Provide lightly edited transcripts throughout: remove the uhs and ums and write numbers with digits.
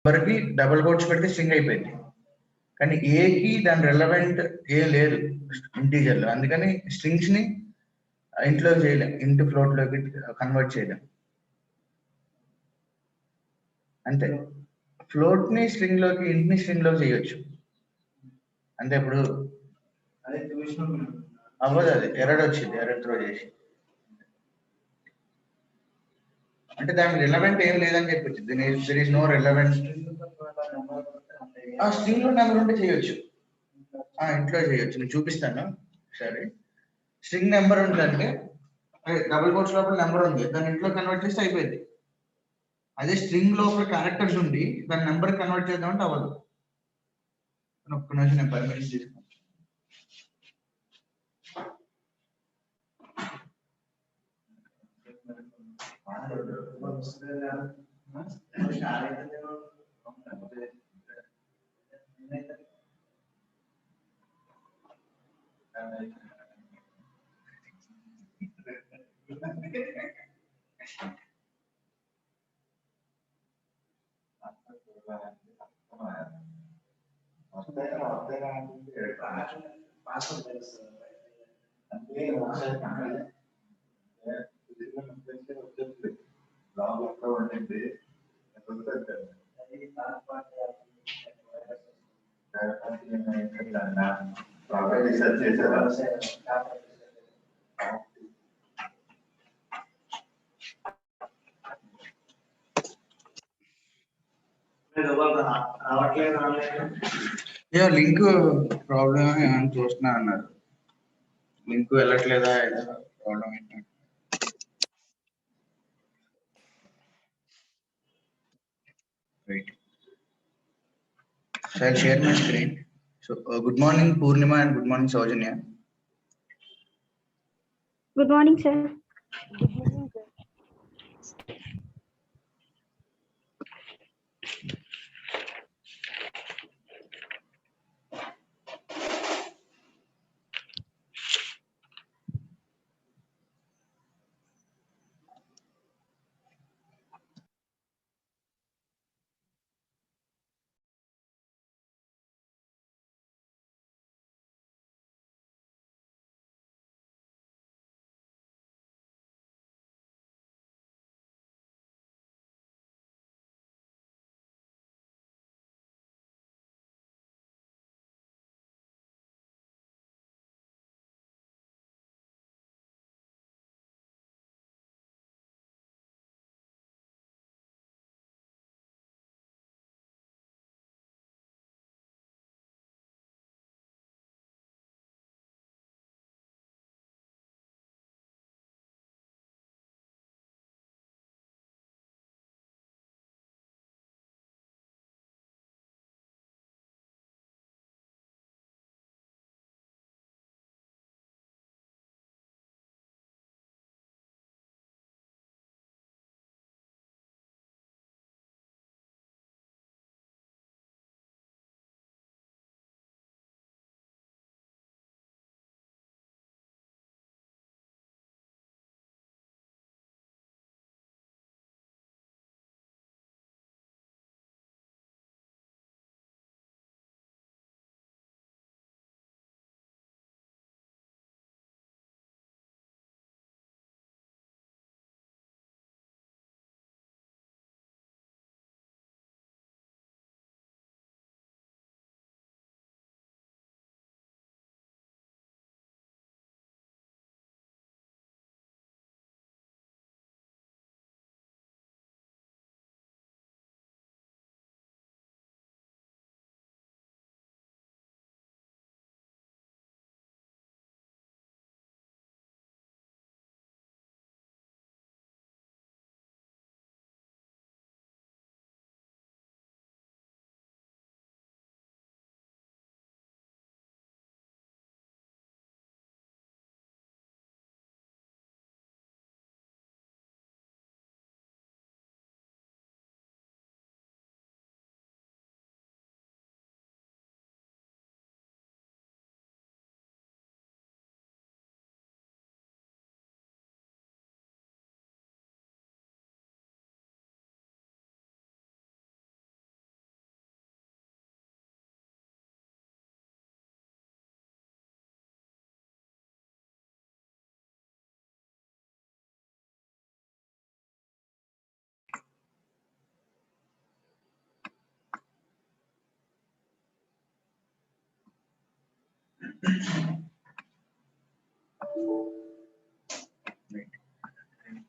నెంబర్కి double quotes పెడితే string అయిపోయింది. కానీ ఏకి దాని రెలవెంట్ ఏ లేదు ఇంటీజర్లో, అందుకని స్ట్రింగ్స్ని ఇంట్లో చేయలేం, ఇంటి ఫ్లోట్లోకి కన్వర్ట్ చేయలేం. అంతే, ఫ్లోట్ని స్ట్రింగ్లోకి, ఇంటిని స్ట్రింగ్లోకి చేయొచ్చు అంతే. ఇప్పుడు అవ్వదు, అది ఎర్రర్ వచ్చింది, ఎర్రర్ త్రో చేసి. అంటే దానికి రిలవెంట్ ఏం లేదని చెప్పొచ్చు, there is no relevant. String లో నెంబర్ ఉంటే చేయొచ్చు, ఇంట్లో చేయొచ్చు. నేను చూపిస్తాను సరే. స్ట్రింగ్ నెంబర్ ఉందంటే డబుల్ కోట్స్ లోపల నెంబర్ ఉంది, దాన్ని ఇంట్లో కన్వర్ట్ చేస్తే అయిపోయింది. అదే స్ట్రింగ్ లోపల క్యారెక్టర్స్ ఉంది, దాని నెంబర్ కన్వర్ట్ చేద్దామంటే అవ్వదు. ఒక్క నిమిషం నేను పర్మిషన్ తీసుకుంటాను. లింక్ ప్రాబ్లమ్ ఏమైనా చూస్తున్నా అన్నారు, లింక్ వెళ్ళట్లేదా, ప్రాబ్లం ఏంటంటే So I'll share my screen. So good morning Purnima and good morning Saujanya. Good morning, sir. Good morning, sir.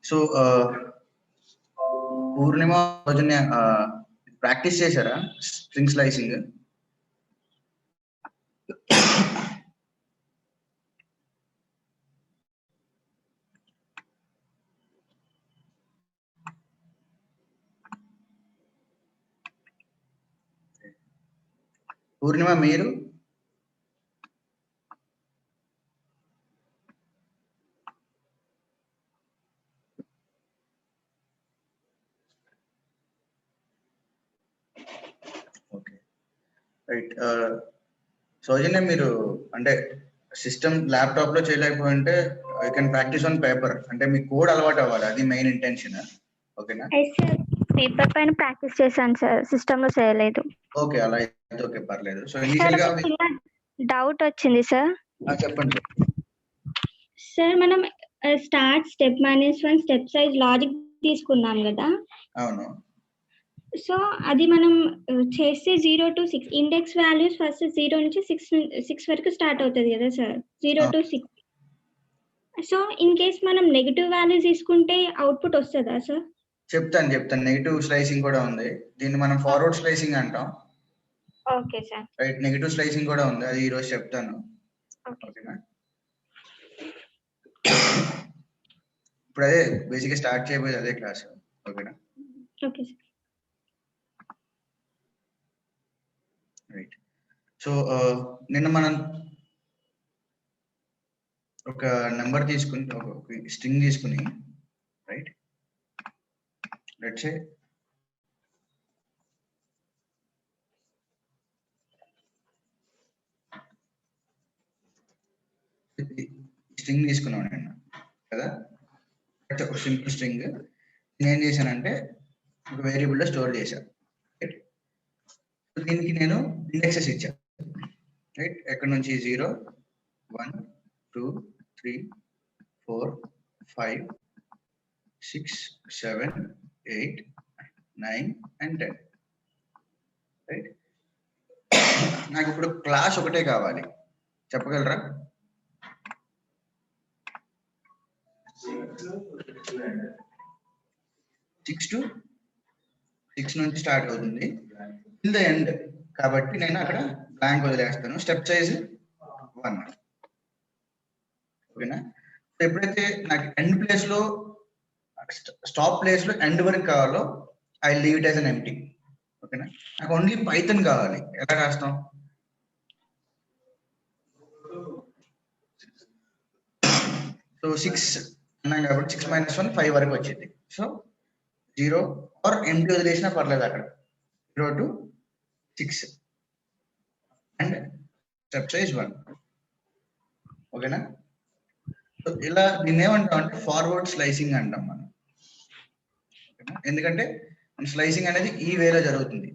So Purnima రోజున ప్రాక్టీస్ చేశారా స్ట్రింగ్ స్లైసింగ్? పూర్ణిమ మీరు? Okay right. సౌజన్య మీరు అంటే సిస్టమ్ ల్యాప్టాప్ లో చేయలేకపోయింటే I can practice on paper, అంటే మీ code అలవాటు అవ్వాలి, అది మెయిన్ ఇంటెన్షన్. ఓకేనా? పేపర్ పైన ప్రాక్టీస్ చేశాను సార్, సిస్టమ్ లో చేయలేదు. ఓకే, అలా అయితే ఓకే, పర్లేదు. సో ఇనిషియల్ గా డౌట్ వచ్చింది సార్. చెప్పండి సార్, మనం start step -1 step size logic తీసుకున్నాం కదా. అవును. సో అది మనం చేస్తే 0 to 6 ఇండెక్స్ వాల్యూస్ ఫస్ట్ 0 నుంచి 6 వరకు స్టార్ట్ అవుతుంది కదా sir, 0 to 6. So in case మనం నెగటివ్ వాల్యూస్ తీసుకుంటే అవుట్పుట్ వస్తుందా సార్? చెప్తాను. నెగిటివ్ స్లైసింగ్ కూడా ఉంది, దీన్ని మనం ఫార్వర్డ్ స్లైసింగ్ అంటాం. Okay sir. Right, negative slicing కూడా ఉంది, అది ఈ రోజు చెప్తాను. ఓకేనా? ఇప్పుడు అదే బేసిక్ గా స్టార్ట్ చేయబోయేది అదే క్లాస్. ఓకేనా? Okay sir. రైట్. సో నిన్న మనం ఒక నెంబర్ తీసుకుని, ఒక స్ట్రింగ్ తీసుకుని, రైట్, లెట్స్ సే స్ట్రింగ్ తీసుకున్నాను నేను కదా, ఒక సింపుల్ స్ట్రింగ్. నేను ఏం చేశానంటే ఒక వేరియబుల్ లో స్టోర్ చేశాను. రైట్, దీనికి నేను ఇండెక్సెస్ ఇచ్చాను. రైట్, ఎక్కడ నుంచి 0 1 2 3 4 5 6 7 8 9 and 10. రైట్, నాకు ఇప్పుడు క్లాస్ ఒకటే కావాలి, చెప్పగలరా? సిక్స్ నుంచి స్టార్ట్ అవుతుంది ఇన్ ద ఎండ్, కాబట్టి నేను అక్కడ బ్లాంక్ వదిలేస్తాను. Step size 1. ఓకేనా? ఎప్పుడైతే నాకు ఎండ్ ప్లేస్ లో, స్టాప్ ప్లేస్ లో ఎండ్ వరకు కావాలో I leave it as an empty. ఓకేనా? నాకు ఓన్లీ పైథాన్ కావాలి, ఎలా రాస్తాం? సో 6 అన్నాం కాబట్టి 6 - 1 5 వరకు వచ్చింది. సో 0 ఆర్ ఎంటీ వదిలేసినా పర్లేదు, అక్కడ 0 to 6 అండ్ స్టెప్ సైజ్ 1. ఓకేనా? సో ఇలా దీన్ని ఏమంటాం అంటే ఫార్వర్డ్ స్లైసింగ్ అంటాం మనం. ఎందుకంటే స్లైసింగ్ అనేది ఈ వేలో జరుగుతుంది,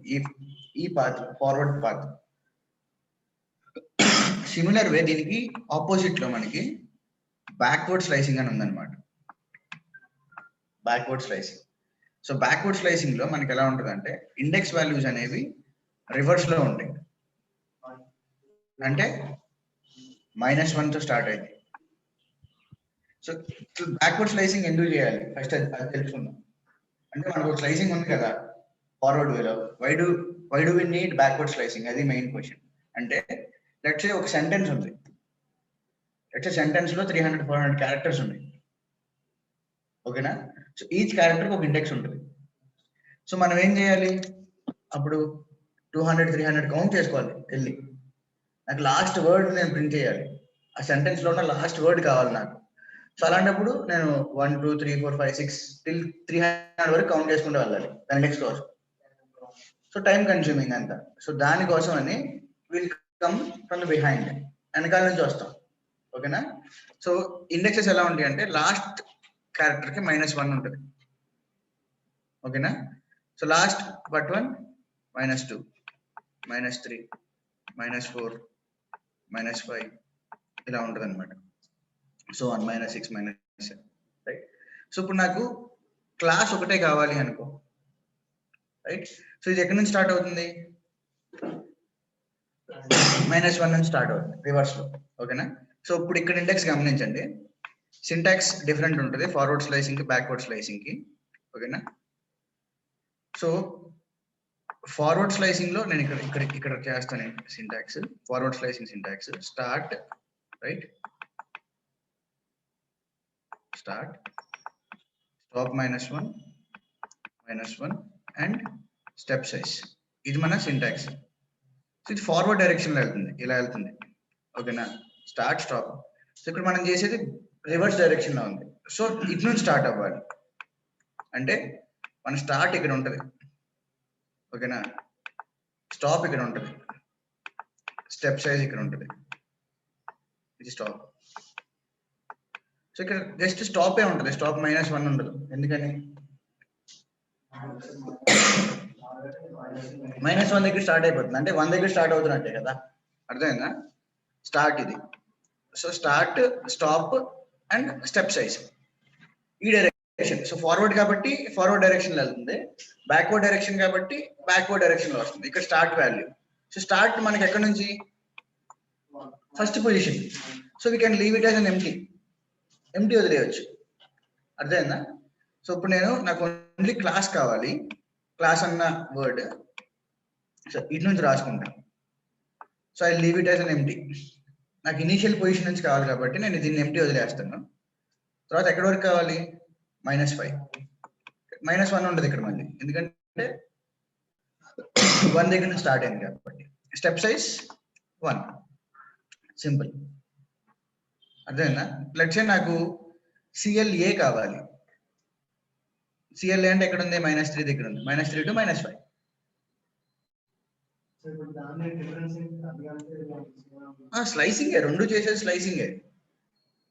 ఈ path, forward path. Similar way దీనికి ఆపోజిట్ లో మనకి బ్యాక్వర్డ్ స్లైసింగ్ అని ఉందన్నమాట. Backward slicing. So backward slicing లో మనకి ఎలా ఉంటుంది అంటే ఇండెక్స్ వాల్యూస్ అనేవి రివర్స్ లో ఉంటాయి, అంటే -1 తో స్టార్ట్ అయింది. సో బ్యాక్వర్డ్ స్లైసింగ్ ఎందుకు చేయాలి ఫస్ట్ అది తెలుసుకుందాం. అంటే మనకు స్లైసింగ్ ఉంది కదా ఫార్వర్డ్ వేలో, why do we need backward slicing, అది మెయిన్ క్వశ్చన్. అంటే లెట్స్ సే ఒక సెంటెన్స్ ఉంది, లెట్స్ సే సెంటెన్స్ లో 300-400 క్యారెక్టర్స్ ఉన్నాయి. ఓకేనా? సో ఈచ్ క్యారెక్టర్ ఒక ఇండెక్స్ ఉంటుంది. సో మనం ఏం చేయాలి, అప్పుడు 200-300 కౌంట్ చేసుకోవాలి వెళ్ళి. నాకు లాస్ట్ వర్డ్ నేను ప్రింట్ చేయాలి, ఆ సెంటెన్స్ లో ఉన్న లాస్ట్ వర్డ్ కావాలి నాకు. సో అలాంటప్పుడు నేను 1 2 3 4 5 6 till 300 వరకు కౌంట్ చేసుకుంటూ వెళ్ళాలి ఇండెక్స్ కోసం. సో టైం కన్స్యూమింగ్ అంతా. సో దానికోసం అని will come from the behind, వెనకాల నుంచి వస్తాం. ఓకేనా? సో ఇండెక్సెస్ ఎలా ఉంటాయి అంటే లాస్ట్ క్యారెక్టర్ కి -1 ఉంటుంది. ఓకేనా? సో లాస్ట్ బట్ 1 -2 -3 -4 -5 ఇలా ఉంటుంది అనమాట. సో 1 -6 -7. రైట్. సో ఇప్పుడు నాకు క్లాస్ ఒకటే కావాలి అనుకో. రైట్. సో ఇది ఎక్కడి నుంచి స్టార్ట్ అవుతుంది? -1 నుంచి స్టార్ట్ అవుతుంది రివర్స్ లో. ఓకేనా? సో ఇప్పుడు ఇక్కడ ఇండెక్స్ గమనించండి, సింటాక్స్ డిఫరెంట్ ఉంటుంది ఫార్వర్డ్ స్లైసింగ్ కి బ్యాక్వర్డ్ స్లైసింగ్ కి. ఓకేనా? సో ఫార్వర్డ్ స్లైసింగ్ లో నేను ఇక్కడ చేస్తాను syntax, forward slicing syntax start, right, start, stop -1 and step size. ఇది మన సింటాక్స్. ఇది ఫార్వర్డ్ డైరెక్షన్ లో వెళ్తుంది, ఇలా వెళ్తుంది. ఓకేనా? Start, stop. సో ఇక్కడ మనం చేసేది రివర్స్ డైరెక్షన్ లో ఉంది. సో ఇటు నుంచి స్టార్ట్ అవ్వాలి అంటే మన స్టార్ట్ ఇక్కడ ఉంటుంది. ఓకేనా? స్టాప్ ఇక్కడ ఉంటుంది, స్టెప్ సైజ్ ఇక్కడ ఉంటుంది, ఇది స్టాప్. సో ఇక్కడ జస్ట్ స్టాపే ఉంటుంది, స్టాప్ -1 ఉండదు. ఎందుకని? -1 దగ్గర స్టార్ట్ అయిపోతుంది అంటే 1 దగ్గర స్టార్ట్ అవుతున్నట్టే కదా, అర్థమైందా? స్టార్ట్ ఇది. So start, stop and step size ఈ డైరెక్షన్. సో ఫార్వర్డ్ కాబట్టి ఫార్వర్డ్ డైరెక్షన్ లో వెళ్తుంది, బ్యాక్వర్డ్ డైరెక్షన్ కాబట్టి బ్యాక్వర్డ్ డైరెక్షన్ లో వస్తుంది. ఇక్కడ స్టార్ట్ వాల్యూ. సో స్టార్ట్ మనకి ఎక్కడ నుంచి? First position. So we can leave it as an empty వదిలేయచ్చు. అర్థమైందా? సో ఇప్పుడు నాకు ఓన్లీ క్లాస్ కావాలి, క్లాస్ అన్న వర్డ్ సో ఇటు నుంచి రాసుకుంటాను. So I leave it as an empty. నాకు ఇనీషియల్ పొజిషన్ నుంచి కావాలి కాబట్టి నేను దీన్ని ఎంటీ వదిలేస్తాను. తర్వాత ఎక్కడి వరకు కావాలి? -5. -1 ఉండదు ఇక్కడ మళ్ళీ, ఎందుకంటే 1 దగ్గర నుంచి స్టార్ట్ అయింది కాబట్టి. Step size 1, simple. అర్థమైందా? లెట్స్ సే నాకు CLA కావాలి. CLA అంటే ఎక్కడ ఉంది? -3 దగ్గర ఉంది. -3 to -5. స్లైసింగ్ రెండు చేసేది స్లైసింగే.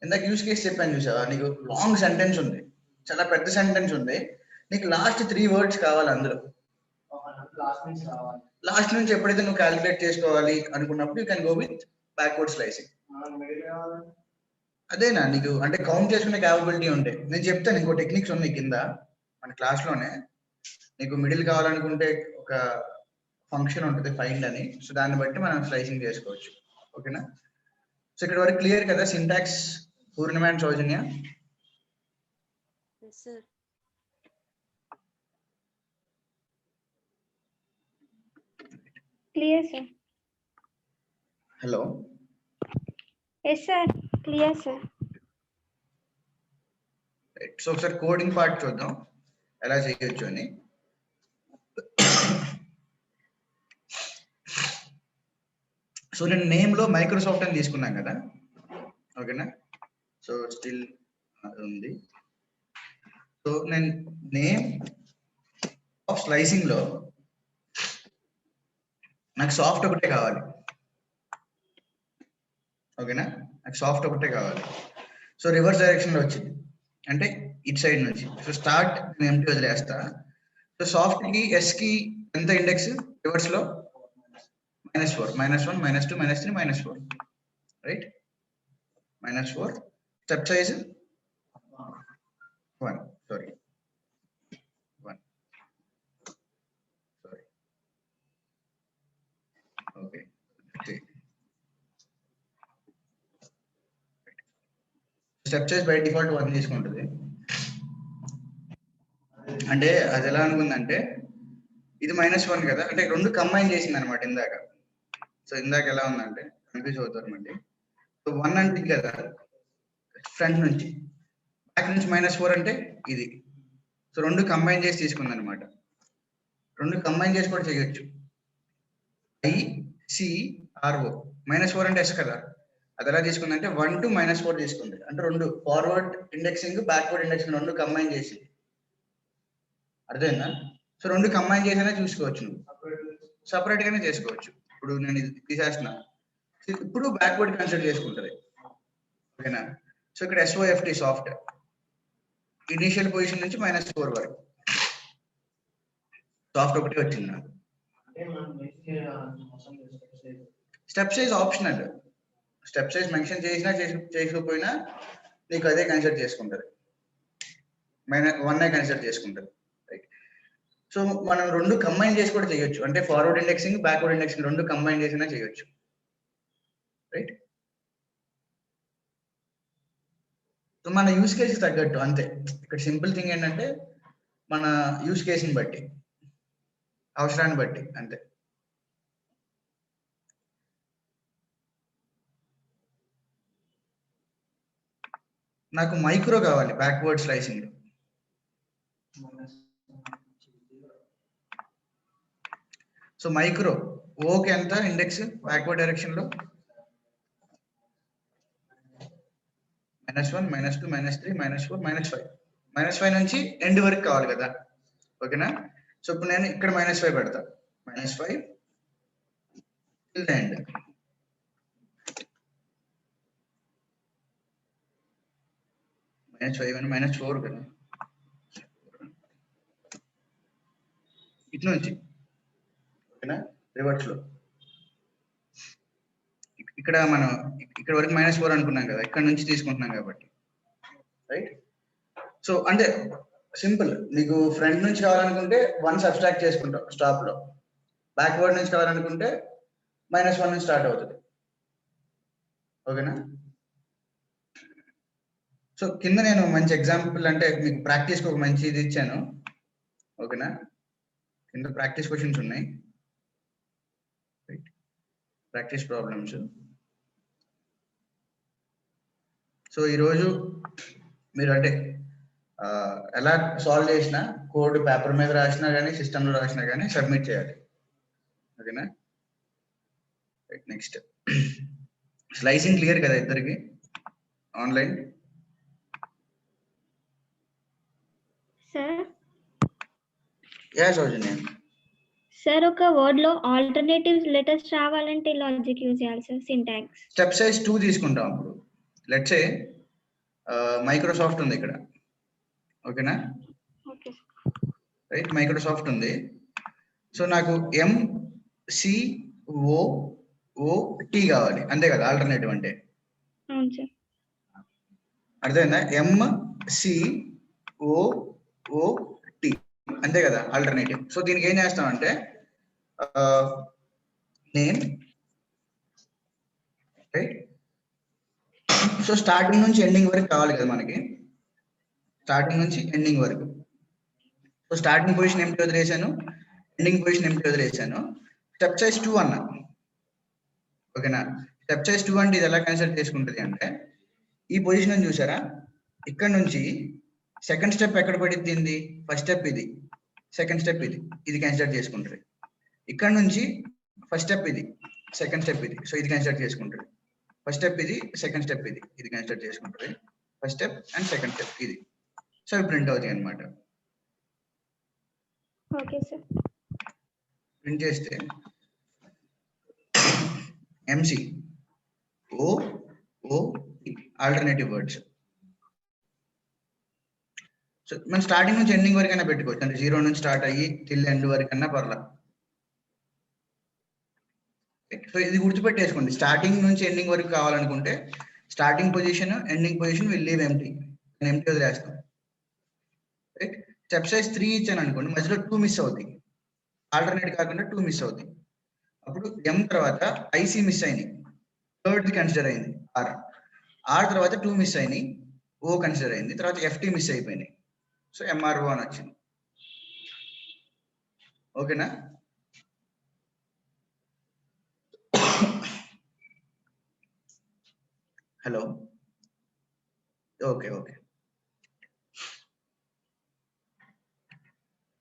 ఇందాక యూస్ కేసు చెప్పాను చూసావా, నీకు లాంగ్ సెంటెన్స్ ఉంది, చాలా పెద్ద సెంటెన్స్ ఉంది, నీకు లాస్ట్ 3 వర్డ్స్ కావాలి అందులో. లాస్ట్ నుంచి ఎప్పుడైతే నువ్వు క్యాలిక్యులేట్ చేసుకోవాలి అనుకున్నప్పుడు you can go with backward slicing. అదేనా నీకు అంటే కౌంట్ చేసుకునే క్యాపబిలిటీ ఉంటే నేను చెప్తాను. ఇంకో టెక్నిక్స్ ఉన్నాయి కింద మన క్లాస్ లోనే. నీకు మిడిల్ కావాలనుకుంటే ఒక ఫంక్షన్ ఉంటుంది ఫైండ్ అని, సో దాన్ని బట్టి మనం స్లైసింగ్ చేసుకోవచ్చు. ఓకేనా? సో ఇక్కడ వరకు క్లియర్ కదా syntax? Purnima and Soujanya? Yes, sir. Clear, sir. Hello. Yes, sir. Clear, sir. So ఒకసారి కోడింగ్ పార్ట్ చూద్దాం ఎలా చేయొచ్చు అని. సో నేను నేమ్ లో మైక్రోసాఫ్ట్ అని తీసుకున్నాను కదా, ఓకేనా? సో స్టిల్ ఉంది. సో నేను నేమ్ ఆఫ్ స్లైసింగ్ లో నాకు సాఫ్ట్ ఒకటే కావాలి. ఓకేనా? నాకు సాఫ్ట్ ఒకటే కావాలి. సో రివర్స్ డైరెక్షన్ లో వచ్చింది అంటే ఇటు సైడ్ నుంచి. సో స్టార్ట్ నేను ఎంటీ వదిలేస్తా. సో సాఫ్ట్ కి ఎస్ కి ఎంత ఇండెక్స్ రివర్స్ లో? -4, -1, -2, -3, -4, right? -4. Step size 1, sorry 1, sorry, okay. Step size by default 1 తీసుకుంటుంది. అంటే అది ఎలా అనుకుందంటే ఇది -1 కదా, అంటే రెండు కంబైన్ చేసింది అనమాట ఇందాక. సో ఇందాక ఎలా ఉందంటే కన్ఫ్యూజ్ అవుతారు మళ్ళీ. సో 1 అంటే కదా ఫ్రంట్ నుంచి, బ్యాక్ నుంచి -4 అంటే ఇది. సో రెండు కంబైన్ చేసి తీసుకుంది అనమాట. రెండు కంబైన్ చేసి కూడా చేయొచ్చు. ICRO -4 అంటే ఎస్ కదా, అది ఎలా తీసుకుందంటే 1 to -4 తీసుకుంది. అంటే రెండు ఫార్వర్డ్ ఇండెక్సింగ్ బ్యాక్వర్డ్ ఇండెక్సింగ్ రెండు కంబైన్ చేసి. అర్థమైందా? సో రెండు కంబైన్ చేసినా చూసుకోవచ్చు, నువ్వు సపరేట్ గానే చేసుకోవచ్చు. ఇప్పుడు నేను ఇది తీసేస్తున్నా, ఇప్పుడు బ్యాక్వర్డ్ కన్సిడర్ చేసుకుంటది. ఓకేనా? సో ఇక్కడ SOFT సాఫ్ట్ ఇనిషియల్ పొజిషన్ నుంచి -4 వరకు సాఫ్ట్ ఒకటి వచ్చింది నాకు. Step size optional. Step size mention చేసినా చేయకపోయినా నీకు అదే కన్సిడర్ చేసుకుంటది, -1 కన్సిడర్ చేసుకుంటది, రైట్? సో మనం రెండు కంబైన్ చేసి కూడా చేయొచ్చు. అంటే ఫార్వర్డ్ ఇండెక్సింగ్ బ్యాక్వర్డ్ ఇండెక్సింగ్ రెండు కంబైన్ చేసినా చేయొచ్చు. రైట్. సో మన యూస్ కేసు తగ్గట్టు అంతే. ఇక్కడ సింపుల్ థింగ్ ఏంటంటే మన యూస్ కేసుని బట్టి, అవసరాన్ని బట్టి అంతే. నాకు మైక్రో కావాలి బ్యాక్వర్డ్ స్లైసింగ్. సో మైక్రో ఓకి ఎంత ఇండెక్స్ బ్యాక్వర్డ్ డైరెక్షన్ లో? -1 -2 -3 -4 -5. -5 నుంచి ఎండ్ వరకు కావాలి కదా, ఓకేనా? సో ఇప్పుడు నేను ఇక్కడ -5 పెడతా, -5 till the end. -5 అని -4 కదా, ఇటు నుంచి, ఓకేనా? రివర్స్ లో ఇక్కడ మనం ఇక్కడ వరకు -4 అనుకున్నాం కదా, ఇక్కడ నుంచి తీసుకుంటున్నాం కాబట్టి, రైట్. సో అంటే సింపుల్. మీకు ఫ్రంట్ నుంచి కావాలనుకుంటే 1 సబ్స్ట్రాక్ట్ చేసుకుంటాం స్టాప్ లో, బ్యాక్వర్డ్ నుంచి కావాలనుకుంటే -1 నుంచి స్టార్ట్ అవుతుంది, ఓకేనా? సో కింద నేను మంచి ఎగ్జాంపుల్ అంటే మీకు ప్రాక్టీస్కి ఒక మంచి ఇది ఇచ్చాను, ఓకేనా? కింద ప్రాక్టీస్ క్వశ్చన్స్ ఉన్నాయి, రైట్, ప్రాక్టీస్ ప్రాబ్లమ్స్. సో ఈరోజు మీరు అంటే ఎలా సాల్వ్ చేసినా, కోడ్ పేపర్ మీద రాసినా కానీ సిస్టంలో రాసినా కానీ సబ్మిట్ చేయాలి, ఓకేనా? రైట్. నెక్స్ట్ స్లైసింగ్ క్లియర్ కదా ఇద్దరికి ఆన్లైన్? సార్ సౌజన్య సార్, ఒక వర్డ్ లో ఆల్టర్నేటివ్ లెటర్స్ రావాలంటే లాజిక్ యూజ్ చేయాలి సార్, సింటాక్స్. స్టెప్ సైజ్ 2 తీసుకుంటాం. అప్పుడు లెట్స్ సే మైక్రోసాఫ్ట్ ఉంది ఇక్కడ, ఓకేనా? ఓకే రైట్, మైక్రోసాఫ్ట్ ఉంది. సో నాకు MCOOT కావాలి, అంతే కదా ఆల్టర్నేటివ్ అంటే? అవును సార్. అర్థమైందా? MCOOT అంతే కదా ఆల్టర్నేటివ్. సో దీనికి ఏం చేస్తామంటే నేమ్, రైట్. సో స్టార్టింగ్ నుంచి ఎండింగ్ వరకు కావాలి కదా మనకి, స్టార్టింగ్ నుంచి ఎండింగ్ వరకు. సో స్టార్టింగ్ పొజిషన్ ఎంటీ వదిలేసాను, ఎండింగ్ పొజిషన్ ఎంటీ వదిలేసాను. స్టెప్ సైజ్ 2 అన్నా, ఓకేనా? స్టెప్ సైజ్ 2 అంటే ఇది ఎలా కన్సిడర్ చేసుకుంటుంది అంటే, ఈ పొజిషన్ చూసారా, ఇక్కడ నుంచి సెకండ్ స్టెప్ ఎక్కడ పడిద్ది? ఫస్ట్ స్టెప్ ఇది, సెకండ్ స్టెప్ ఇది, ఇది కన్సిడర్ చేసుకుంటుంది. ఇక్కడ నుంచి ఫస్ట్ స్టెప్ ఇది, సెకండ్ స్టెప్ ఇది, సో ఇది కన్సిడర్ చేసుకుంటుంది. ఫస్ట్ స్టెప్ ఇది, సెకండ్ స్టెప్ ఇది, ఇది కన్సిడర్ చేసుకుంటుంది. First step and second step ఇది, సో ఇవి ప్రింట్ అవుతాయి అనమాట. Okay sir. ప్రింట్ చేస్తే MCOOT ఆల్టర్నేటివ్ వర్డ్స్. సో మనం స్టార్టింగ్ నుంచి ఎండింగ్ వరకు అయినా పెట్టుకోవచ్చు, అంటే 0 నుంచి స్టార్ట్ అయ్యి టిల్ ఎండ్ వరకు అన్నా పర్లా. సో ఇది గుర్తుపెట్టేసుకోండి, స్టార్టింగ్ నుంచి ఎండింగ్ వరకు కావాలనుకుంటే starting position ending position will leave empty, నేను ఎంటీ వదిలేస్తాను, రైట్. స్టెప్ సైజ్ 3 ఇచ్చాను అనుకోండి, మధ్యలో 2 మిస్ అవుతాయి, ఆల్టర్నేట్ కాకుండా 2 మిస్ అవుతాయి. అప్పుడు M తర్వాత IC మిస్ అయినాయి, థర్డ్ కన్సిడర్ అయింది R తర్వాత 2 మిస్ అయినాయి, O కన్సిడర్ అయింది, తర్వాత FT మిస్ అయిపోయినాయి, సో MRO అని వచ్చింది, ఓకేనా? Hello, okay.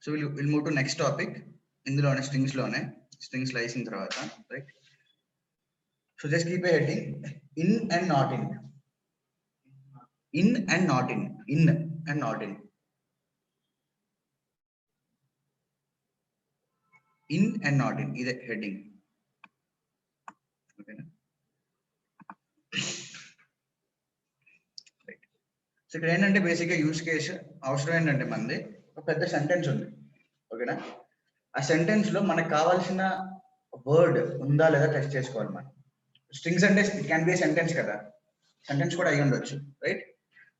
So will move to next topic. ఇందులోనే స్ట్రింగ్ స్లైసింగ్ తర్వాత, right. So just keep a heading in and not in, in and not in, in and not in, in and not in, ఇదే heading, ఓకేనా? So ఇక్కడ ఏంటంటే బేసిక్గా use case అవసరం ఏంటంటే మనది ఒక పెద్ద సెంటెన్స్ ఉంది, ఓకేనా? ఆ సెంటెన్స్ లో మనకు కావాల్సిన వర్డ్ ఉందా లేదా టెస్ట్ చేసుకోవాలి మనం. స్ట్రింగ్స్ అంటే ఇట్ క్యాన్ బి సెంటెన్స్ కదా, సెంటెన్స్ కూడా అయ్యి ఉండొచ్చు, రైట్.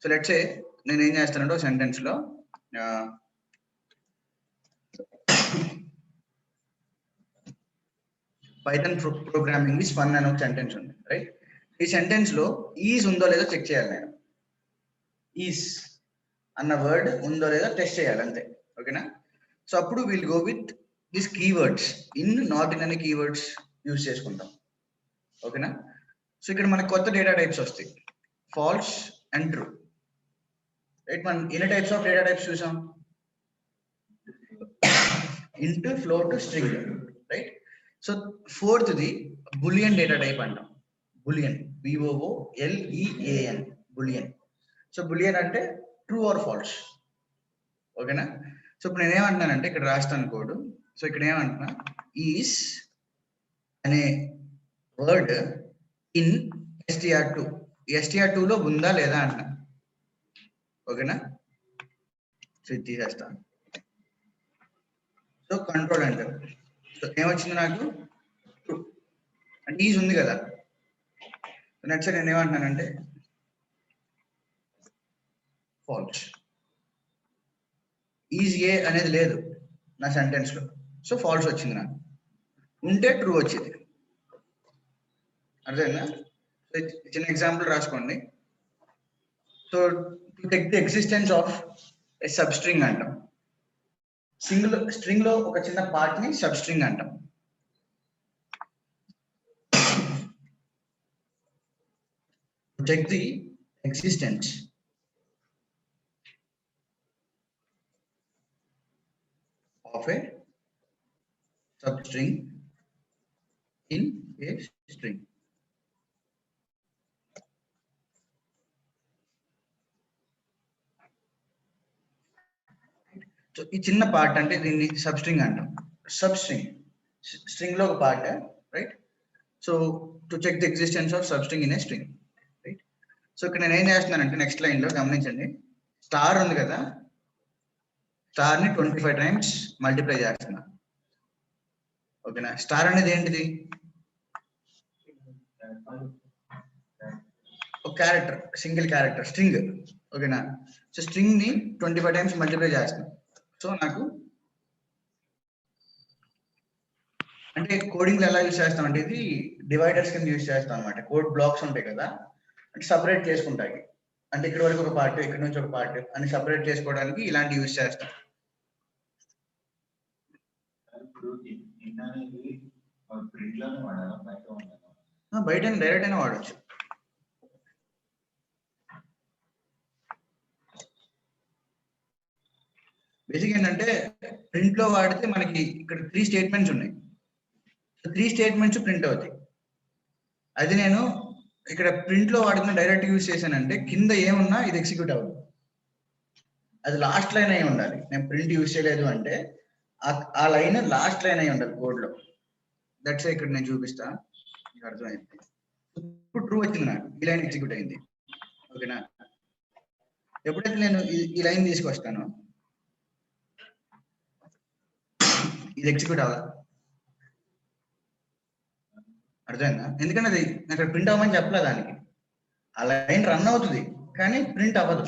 సో లెట్స్ సే నేను ఏం చేస్తానంటే సెంటెన్స్ లో పైథాన్ ప్రోగ్రామింగ్ ఇస్ ఫన్ అని ఒక సెంటెన్స్ ఉంది, రైట్. ఈ సెంటెన్స్ లో ఈజ్ ఉందో లేదో చెక్ చేయాలి నేను. ఈజ్ అన్న వర్డ్ ఉందో లేదో టెస్ట్ చేయాలి అంతే. ఓకేనా? సో అప్పుడు will go with this keywords. In, not in అనే కీవర్డ్స్ యూజ్ చేసుకుంటాం. ఓకేనా? సో ఇక్కడ మనకు కొత్త డేటా టైప్స్ వస్తాయి, ఫాల్స్ అండ్ ట్రూ. రైట్? మనం ఎన్ని టైప్స్ ఆఫ్ డేటా టైప్స్ చూసాం? Int, float, string. Right? So forth the boolean data type అంటాం. Boolean, BOOLEAN, boolean. So boolean అంటే ట్రూ ఆర్ ఫాల్స్. ఓకేనా? సో ఇప్పుడు నేనేమంటున్నానంటే ఇక్కడ రాస్తాను కోడ్. సో ఇక్కడ ఏమంటున్నా, ఈస్ అనే వర్డ్ ఇన్ str2. str2 లో ఉందా లేదా అంటున్నా. ఓకేనా? సో ఇది తీసేస్తాను. So control enter. సో ఏమొచ్చింది నాకు? ట్రూ. అంటే ఈజ్ ఉంది కదా. నెక్స్ట్ నేను ఏమంటున్నానంటే ఫాల్స్. ఈజ్ ఏ అనేది లేదు నా సెంటెన్స్ లో. సో ఫాల్స్ వచ్చింది నాకు. ఉంటే ట్రూ వచ్చింది. అర్థమైందా? చిన్న ఎగ్జాంపుల్ రాసుకోండి. So to take the existence of a substring అంటాం. స్ట్రింగ్ లో ఒక చిన్న పార్ట్ ని సబ్ స్ట్రింగ్ అంటాం. To take the existence of a substring in a string. So ఈ చిన్న పార్ట్ అంటే దీన్ని సబ్ స్ట్రింగ్ అంటాం. సబ్ స్ట్రింగ్ లో ఒక part. Right? So to check the existence of substring in a string. Right? So ఇక్కడ నేను ఏం చేస్తున్నానంటే నెక్స్ట్ లైన్ లో గమనించండి, స్టార్ ఉంది కదా, స్టార్ ని 25 టైమ్స్ మల్టిప్లై చేస్తున్నా. ఓకేనా? స్టార్ అనేది ఏంటిది? ఒక క్యారెక్టర్, సింగిల్ క్యారెక్టర్, స్ట్రింగ్. ఓకేనా? సో స్ట్రింగ్ ని 25 టైమ్స్ మల్టిప్లై చేస్తున్నా. సో నాకు అంటే కోడింగ్ లో ఎలా యూజ్ చేస్తాం అంటే ఇది డివైడర్స్ కింద యూజ్ చేస్తాం అనమాట. కోడ్ బ్లాక్స్ ఉంటాయి కదా, అంటే సపరేట్ చేసుకుంటాయి. అంటే ఇక్కడ వరకు ఒక పార్ట్, ఇక్కడ నుంచి ఒక పార్ట్ అని సపరేట్ చేసుకోవడానికి ఇలాంటి యూజ్ చేస్తాం. బయట డైరెక్ట్ అయినా వాడచ్చు. బేసిక్ ఏంటంటే ప్రింట్ లో వాడితే మనకి ఇక్కడ 3 స్టేట్మెంట్స్ ఉన్నాయి. 3 స్టేట్మెంట్స్ ప్రింట్ అవుతాయి. అది నేను ఇక్కడ ప్రింట్ లో వాడుతున్న డైరెక్ట్ యూజ్ చేశానంటే కింద ఏమున్నా ఇది ఎగ్జిక్యూట్ అవ్వదు. అది లాస్ట్ లైన్ అయి ఉండాలి. నేను ప్రింట్ యూజ్ చేయలేదు అంటే ఆ లైన్ లాస్ట్ లైన్ అయి ఉండాలి కోడ్ లో. దట్స్ ఇక్కడ నేను చూపిస్తా, మీకు అర్థమైంది. ఇప్పుడు ట్రూ వచ్చింది నాకు, ఈ లైన్ ఎగ్జిక్యూట్ అయింది. ఓకేనా? ఎప్పుడైతే నేను ఈ లైన్ తీసుకొస్తాను ఇది ఎగ్జిక్యూట్ అవ్వాలి. అర్థమైందా? ఎందుకంటే అది అక్కడ ప్రింట్ అవ్వమని చెప్పలే దానికి. ఆ లైన్ రన్ అవుతుంది కానీ ప్రింట్ అవ్వదు.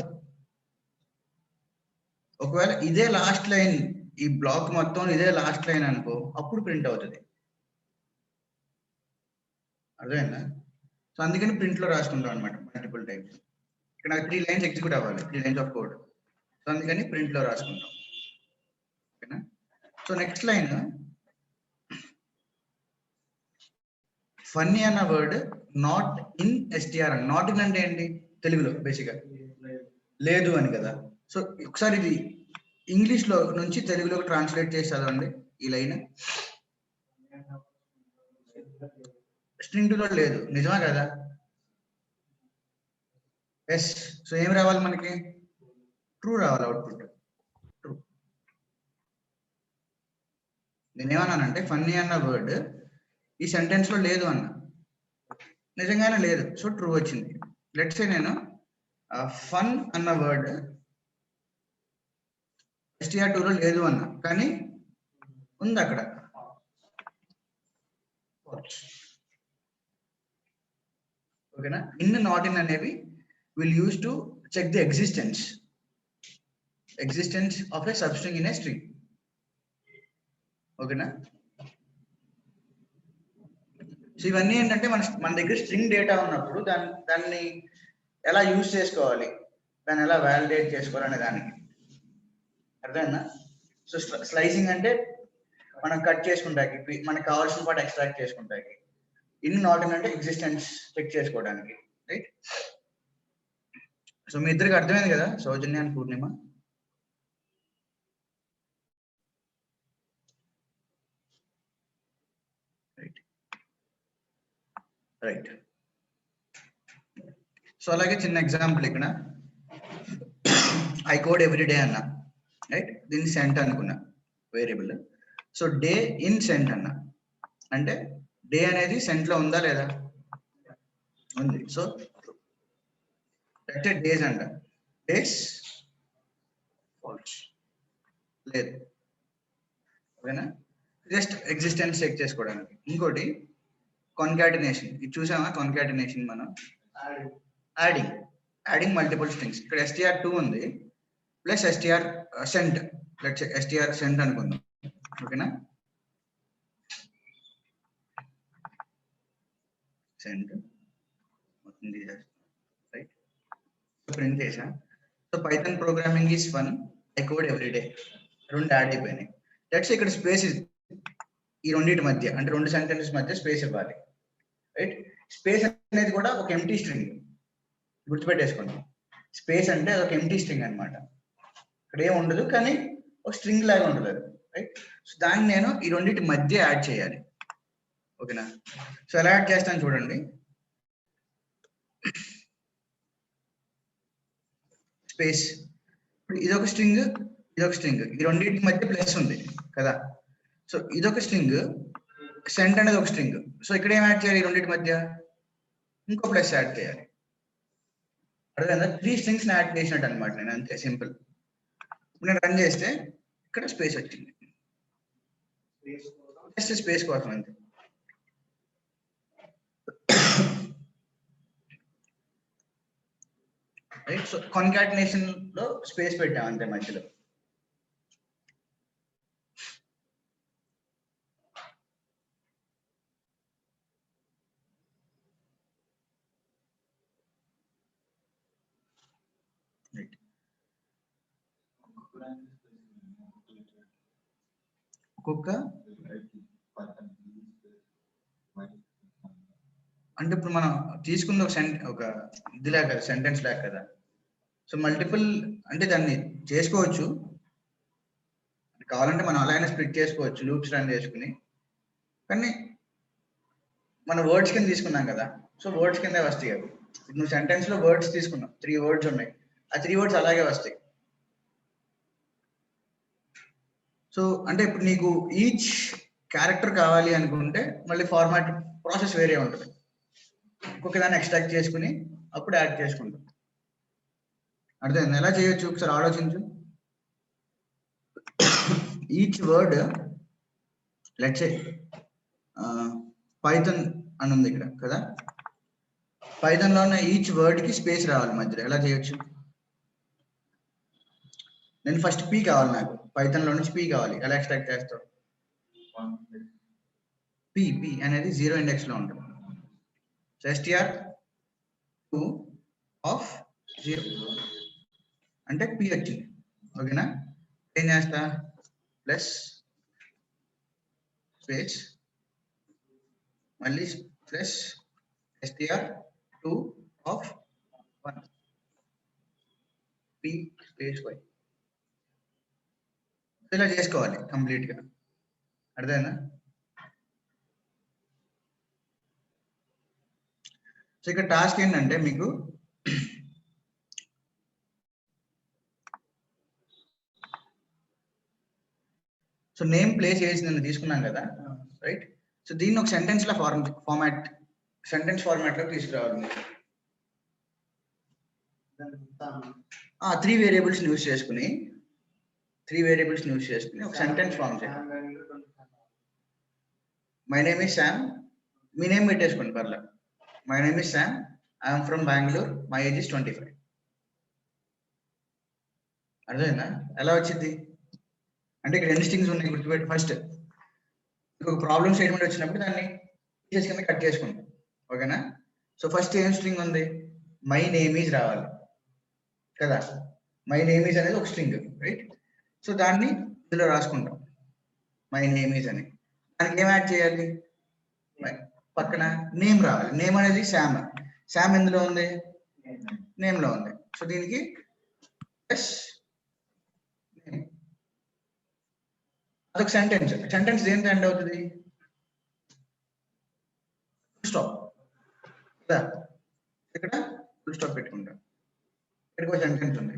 ఒకవేళ ఇదే లాస్ట్ లైన్, ఈ బ్లాక్ మొత్తం ఇదే లాస్ట్ లైన్ అనుకో, అప్పుడు ప్రింట్ అవుతుంది. అర్థమైందా? సో అందుకని ప్రింట్ లో రాసుకుంటాం అనమాట మల్టిపుల్ టైమ్స్. ఇక్కడ నాకు 3 లైన్స్ ఎగ్జిక్యూట్ అవ్వాలి, 3 లైన్స్ ఆఫ్ కోడ్. సో అందుకని ప్రింట్ లో రాసుకుంటాం. ఓకేనా? సో నెక్స్ట్ లైన్, ఫన్నీ అన్న word not in str. Not in అంటే ఏంటి తెలుగులో? బేసిక్గా లేదు అని కదా. సో ఒకసారి ఇది ఇంగ్లీష్ లో నుంచి తెలుగులోకి ట్రాన్స్లేట్ చేసి చదవండి. ఈ లైన్ స్ట్రింగ్ లో లేదు, నిజమా కదా? ఎస్. సో ఏం రావాలి మనకి? ట్రూ రావాలి అవుట్పుట్. ట్రూ. నేనేమన్నానంటే ఫన్నీ అన్న వర్డ్ ఈ సెంటెన్స్ లో లేదు అన్న, నిజంగానే లేదు. సో ట్రూ వచ్చింది. లెట్స్ సే నేను ఫన్ అన్న వర్డ్ str2 లో లేదు అన్న, కానీ ఉంది అక్కడ. ఓకేనా? ఇన్, నాట్ ఇన్ అనేవి will use to check the existence of a substring in a string. ఓకేనా? సో ఇవన్నీ ఏంటంటే మన దగ్గర స్ట్రింగ్ డేటా ఉన్నప్పుడు దాన్ని ఎలా యూజ్ చేసుకోవాలి, దాన్ని ఎలా వ్యాలిడేట్ చేసుకోవాలనే దానికి అర్థమైందా. సో స్లైసింగ్ అంటే మనం కట్ చేసుకుంటాకి, మనకు కావాల్సిన పాటు ఎక్స్ట్రాక్ట్ చేసుకుంటాకి. ఇన్ నాట్ ఇన్ అంటే ఎగ్జిస్టెన్స్ చెక్ చేసుకోవడానికి, రైట్. సో మీ ఇద్దరికి అర్థమైంది కదా, Soujanya and Purnima. Right right. So అలాగే చిన్న ఎగ్జాంపుల్ ఇక్కడ ఐ కోడ్ ఎవ్రీ డే అన్నా, రైట్. దీన్ని సెంట్ అనుకున్నా variable. So day in sent అన్నా అంటే డే అనేది సెంట్ లో ఉందా లేదా, ఉంది. సో డేస్ అంట, డేస్ ఫాల్స్ లేదు, ఓకేనా. జస్ట్ ఎగ్జిస్టెన్స్ చెక్ చేసుకోవడానికి. ఇంకోటి కాన్కాటినేషన్, ఇది చూసామా కాన్కాటినేషన్ మనం, యాడింగ్ మల్టిపుల్ స్ట్రింగ్స్. ఇక్కడ str2 ఉంది plus str sent, str sent అనుకుందాం, ఓకేనా. Sent right. ప్రింట్ చేసా. So Python programming is fun, I code every day, రెండు యాడ్ అయిపోయినాయి. దట్స్ ఇక్కడ స్పేస్ ఈ రెండింటి మధ్య, అంటే రెండు సెంటెన్సెస్ మధ్య స్పేస్ ఇవ్వాలి, రైట్. స్పేస్ అనేది కూడా ఒక ఎంప్టీ స్ట్రింగ్, గుర్తుపెట్టేసుకోండి. స్పేస్ అంటే ఒక ఎంప్టీ స్ట్రింగ్ అనమాట, ఇక్కడ ఏం ఉండదు కానీ ఒక స్ట్రింగ్ లాగా ఉంటుంది అది, రైట్. సో దాన్ని నేను ఈ రెండింటి మధ్య యాడ్ చేయాలి, ఓకేనా. సో ఎలా యాడ్ చేస్తాను చూడండి. స్పేస్, ఇదొక స్ట్రింగ్, ఇదొక స్ట్రింగ్, ఈ రెండింటి మధ్య ప్లస్ ఉంది కదా. సో ఇదొక స్ట్రింగ్, సెంట్ అనేది ఒక స్ట్రింగ్. సో ఇక్కడ ఏం యాడ్ చేయాలి, ఈ రెండింటి మధ్య ఇంకో ప్లస్ యాడ్ చేయాలి. అర్థమైందా, 3 స్ట్రింగ్స్ యాడ్ చేసినట్టు అనమాట నేను, అంతే సింపుల్. ఇప్పుడు నేను రన్ చేస్తే ఇక్కడ స్పేస్ వచ్చింది, జస్ట్ స్పేస్ కోసం అంతే. రైట్. సో కాన్కాటినేషన్ లో స్పేస్ పెట్టాం అంతే మధ్యలో. ఒక్కొక్క అంటే ఇప్పుడు మనం తీసుకున్న ఒక ఇది లాగా కదా, సెంటెన్స్ లాగా కదా. సో మల్టిపుల్ అంటే దాన్ని చేసుకోవచ్చు, కావాలంటే మనం అలా అయినా స్ప్లిట్ చేసుకోవచ్చు లూప్స్ రన్ చేసుకుని. కానీ మన వర్డ్స్ కింద తీసుకున్నాం కదా, సో వర్డ్స్ కింద వస్తాయి అవి. నువ్వు సెంటెన్స్ లో వర్డ్స్ తీసుకున్నావు, 3 వర్డ్స్ ఉన్నాయి, ఆ 3 వర్డ్స్ అలాగే వస్తాయి. సో అంటే ఇప్పుడు నీకు ఈచ్ క్యారెక్టర్ కావాలి అనుకుంటే మళ్ళీ ఫార్మాట్ ప్రాసెస్ వేరే ఉంటుంది, ఒక్కొక్క దాన్ని ఎక్స్ట్రాక్ట్ చేసుకుని అప్పుడు యాడ్ చేసుకుంటాం. అర్థమైంది, ఎలా చేయొచ్చు ఒకసారి ఆలోచించు. Each word let's say Python అని ఉంది ఇక్కడ కదా, పైథాన్ లో ఉన్న ఈచ్ వర్డ్ కి స్పేస్ రావాలి మధ్యలో. ఎలా చేయొచ్చు, నేను ఫస్ట్ పీ కావాలి, నాకు పైథాన్ లో నుంచి పీ కావాలి. ఎలా ఎక్స్ట్రాక్ట్ చేస్తావు, పీ అనేది 0 ఇండెక్స్ లో ఉంటుంది. సో str2 ఆఫ్ 0 అంటే పీ వచ్చింది, ఓకేనా. ఏం చేస్తా, ప్లస్ స్పేస్ మళ్ళీ plus str2 of 1 P space y. ఇలా చేసుకోవాలి కంప్లీట్ గా, అర్థమైందా. సో ఇక్కడ టాస్క్ ఏంటంటే మీకు సో నేమ్ ప్లేస్ చేసి తీసుకున్నాం కదా, రైట్. సో దీన్ని ఒక సెంటెన్స్ లా సెంటెన్స్ ఫార్మాట్ లో తీసుకురావాలి. 3 వేరియబుల్స్ యూజ్ చేసుకుని ఒక సెంటెన్స్ ఫార్మ్ చేయాలి. My name is Sam, me name పెట్టేసుకోండి పర్లేదు. My name is Sam, I'm from Bengaluru, my age is 25. అర్థమైందా, ఎలా వచ్చింది అంటే ఇక్కడ 2 స్ట్రింగ్స్ ఉన్నాయి గుర్తుపెట్టి. ఫస్ట్ ఒక ప్రాబ్లమ్ స్టేట్మెంట్ వచ్చినప్పుడు దాన్ని టీచర్స్ కింద కట్ చేసుకుంటాం. ఓకేనా? సో ఫస్ట్ ఏం స్ట్రింగ్ ఉంది, మై నేమ్ ఈజ్ రావాలి కదా. మై నేమ్ ఈజ్ అనేది ఒక స్ట్రింగ్, రైట్? సో దాన్ని ఇందులో రాసుకుంటాం, మై నేమ్ ఈజ్ అని. దానికి ఏం యాడ్ చేయాలి, పక్కన నేమ్ రావాలి. నేమ్ అనేది శామ్. శామ్ ఎందులో ఉంది, నేమ్ లో ఉంది. సో దీనికి అదొక సెంటెన్స్. సెంటెన్స్ దేంతో ఎండ్ అవుతుంది, ఫుల్ స్టాప్ కదా. ఇక్కడ ఫుల్ స్టాప్ పెట్టుకుంటాం. ఇక్కడికి ఒక సెంటెన్స్ ఉంది,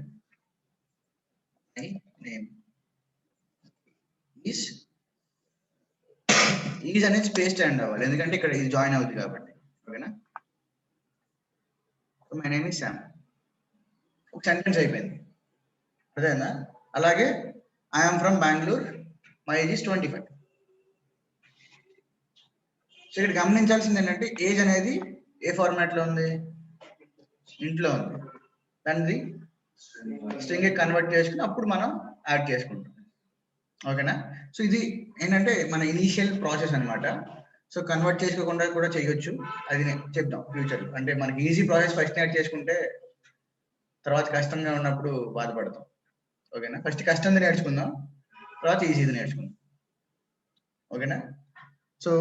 మై నేమ్ ఈజ్ అనేది స్పేస్ ఎండ్ అవ్వాలి, ఎందుకంటే ఇక్కడ ఇది జాయిన్ అవుతుంది కాబట్టి. ఓకేనా? మై నేమ్ ఈజ్ శామ్, ఒక సెంటెన్స్ అయిపోయింది. అదేనా? అలాగే I'm from Bengaluru, my age is 25. So ఇక్కడ గమనించాల్సింది ఏంటంటే ఏజ్ అనేది ఏ ఫార్మాట్ లో ఉంది, ఇంట్లో ఉంది. దాన్ని స్ట్రింగ్ కన్వర్ట్ చేసుకుని అప్పుడు మనం యాడ్ చేసుకుంటాం. ఓకేనా? సో ఇది ఏంటంటే మన ఇనీషియల్ ప్రాసెస్ అన్నమాట. సో కన్వర్ట్ చేసుకోకుండా కూడా చేయొచ్చు, అది నేను చెప్తాం ఫ్యూచర్. అంటే మనకి ఈజీ ప్రాసెస్ ఫస్ట్ యాడ్ చేసుకుంటే తర్వాత కష్టంగా ఉన్నప్పుడు బాధపడతాం. ఓకేనా? ఫస్ట్ కష్టంది నేర్చుకుందాం, తర్వాత ఈజీది నేర్చుకుందాం. ఓకేనా? సో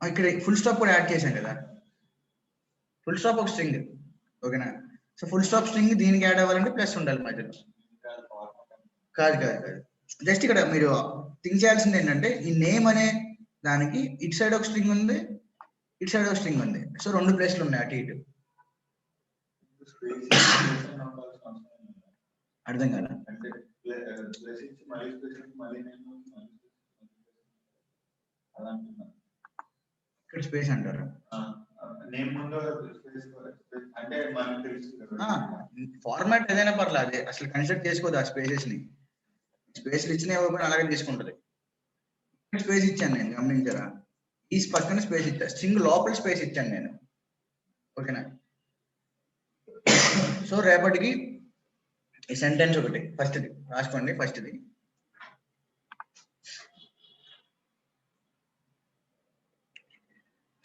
ఇక్కడ ఫుల్ స్టాప్ కూడా యాడ్ చేశాం కదా. ఫుల్ స్టాప్ ఒక స్ట్రింగ్. ఓకేనా? సో ఫుల్ స్టాప్ స్ట్రింగ్ దీనికి యాడ్ అవ్వాలంటే ప్లస్ ఉండాలి మధ్యలో. కాదు కాదు కాదు, జస్ట్ ఇక్కడ మీరు థింక్ చేయాల్సింది ఏంటంటే ఈ నేమ్ అనే దానికి ఇటు సైడ్ ఒక స్ట్రింగ్ ఉంది, ఇటు సైడ్ ఒక స్ట్రింగ్ ఉంది. సో 2 ప్లేస్లు ఉన్నాయి అటు ఇటు. అర్థం కదా? ఇక్కడ స్పేస్ అంటారు. ఫార్మాట్ ఏదైనా పర్లేదు, అదే అసలు కన్సిడర్ చేసుకోదు ఆ స్పేసెస్ ని. స్పేస్లు ఇచ్చినా ఇవ్వకపోయినా అలాగే తీసుకుంటది. స్పేస్ ఇచ్చాను నేను, గమనించారా? ఈ పక్కన స్పేస్ ఇచ్చా, స్ట్రింగ్ లోపల స్పేస్ ఇచ్చాను నేను. ఓకేనా? సో రేపటికి ఈ సెంటెన్స్ ఒకటి ఫస్ట్ది రాసుకోండి. ఫస్ట్ది